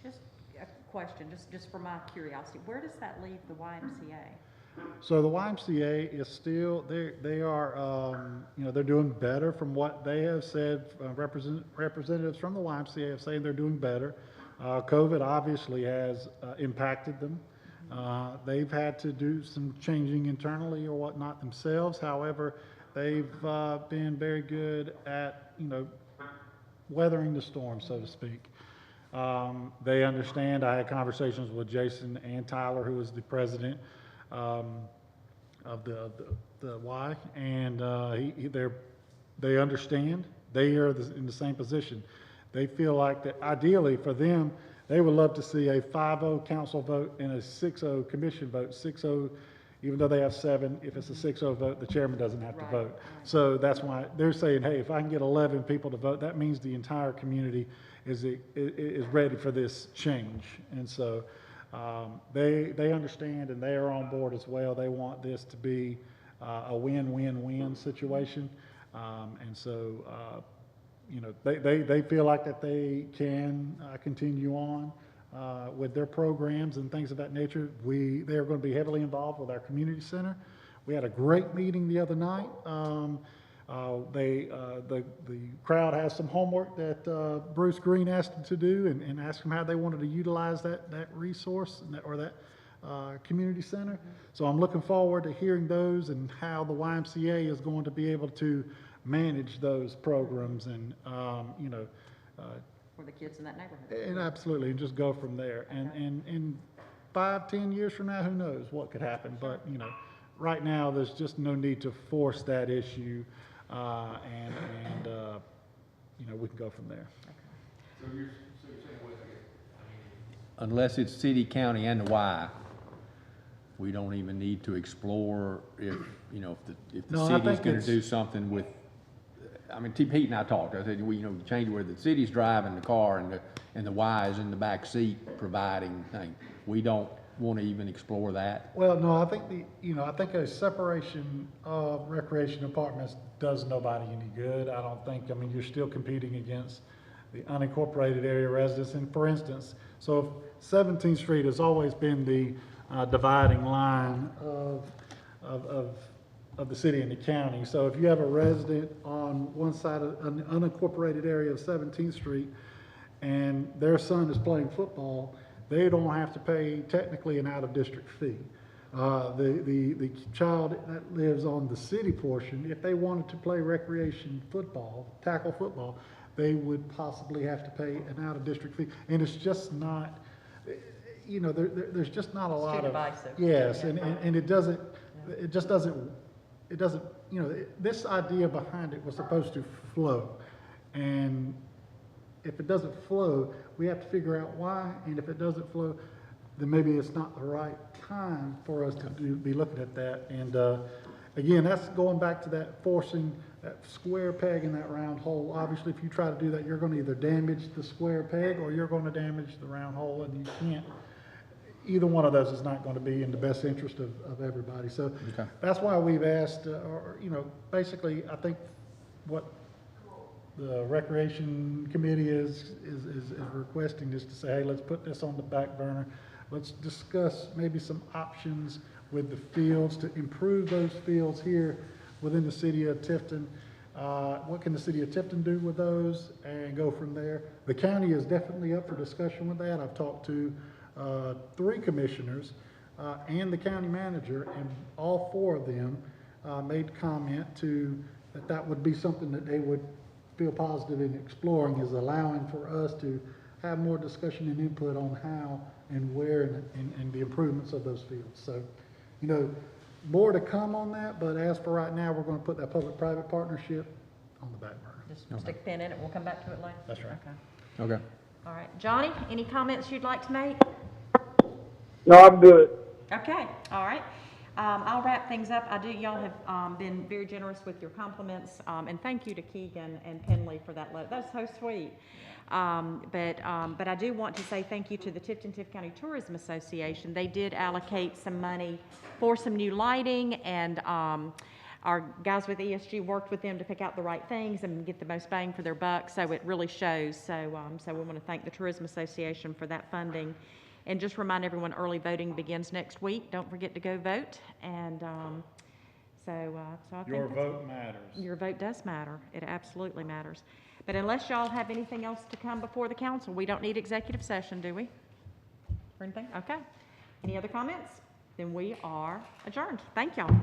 Just a question, just for my curiosity, where does that leave the YMCA? So the YMCA is still, they are, you know, they're doing better from what they have said. Representatives from the YMCA have said they're doing better. COVID obviously has impacted them. They've had to do some changing internally or whatnot themselves. However, They've been very good at, weathering the storm, so to speak. They understand. I had conversations with Jason and Tyler, who is the president of the Y, and they understand. They are in the same position. They feel like that ideally for them, they would love to see a 5-0 council vote and a 6-0 commission vote. 6-0, even though they have 7, if it's a 6-0 vote, the chairman doesn't have to vote. So that's why they're saying, hey, if I can get 11 people to vote, that means the entire community is ready for this change. And so they understand and they are on board as well. They want this to be a win-win-win situation. And so, they feel like that they can continue on with their programs and things of that nature. They are going to be heavily involved with our community center. We had a great meeting the other night. The crowd has some homework that Bruce Green asked them to do and asked them how they wanted to utilize that resource or that community center. So I'm looking forward to hearing those and how the YMCA is going to be able to manage those programs and, For the kids in that neighborhood. and absolutely, and just go from there. And 5-10 years from now, who knows what could happen, but, right now, there's just no need to force that issue, and we can go from there. So you're saying what, Unless it's city, county, and the Y, we don't even need to explore if the No, I city's think gonna it's- do something with, Pete and I talked, I said, change it where the city's driving the car and the Y is in the back seat providing thing. We don't wanna even explore that. Well, no, I think I think a separation of recreation apartments does nobody any good. I don't think, you're still competing against the unincorporated area residents. And for instance, so 17th Street has always been the dividing line of the city and the county. So if you have a resident on one side of an unincorporated area of 17th Street and their son is playing football, they don't have to pay technically an out-of-district fee. The child that lives on the city portion, if they wanted to play recreation football, tackle football, they would possibly have to pay an out-of-district fee. And it's just not, there's just not a lot of. divisive. Yes, Yeah. and it just doesn't, this idea behind it was supposed to flow. And if it doesn't flow, we have to figure out why, and if it doesn't flow, then maybe it's not the right time for us to be looking at that. And again, that's going back to that forcing that square peg in that round hole. Obviously, if you try to do that, you're going to either damage the square peg or you're going to damage the round hole, and you can't. Either one of those is not going to be in the best interest of everybody. So that's why we've asked, basically, I think what the Recreation Committee is requesting is to say, hey, let's put this on the back burner. Let's discuss maybe some options with the fields to improve those fields here within the city of Tifton. What can the city of Tifton do with those, and go from there? The county is definitely up for discussion with that. I've talked to 3 commissioners and the county manager, and all 4 of them made comment that would be something that they would feel positive in exploring, is allowing for us to have more discussion and input on how and where and the improvements of those fields. So, more to come on that, but as for right now, we're going to put that public-private partnership on the back burner. Just stick a pin in it, we'll come back to it later. That's right. Okay. Okay. All right, Johnny, any comments you'd like to make? No, I'm good. Okay, all right. I'll wrap things up. Y'all have been very generous with your compliments, and thank you to Keegan and Penley for that letter. That's so sweet. But I do want to say thank you to the Tifton-Tift County Tourism Association. They did allocate some money for some new lighting, and our guys with ESG worked with them to pick out the right things and get the most bang for their buck, so it really shows. So we want to thank the Tourism Association for that funding. And just remind everyone, early voting begins next week. Don't forget to go vote. And so I think Your vote matters. your vote does matter. It absolutely matters. But unless y'all have anything else to come before the council, we don't need executive session, do we? Or anything? Okay. Any other comments? Then we are adjourned. Thank y'all.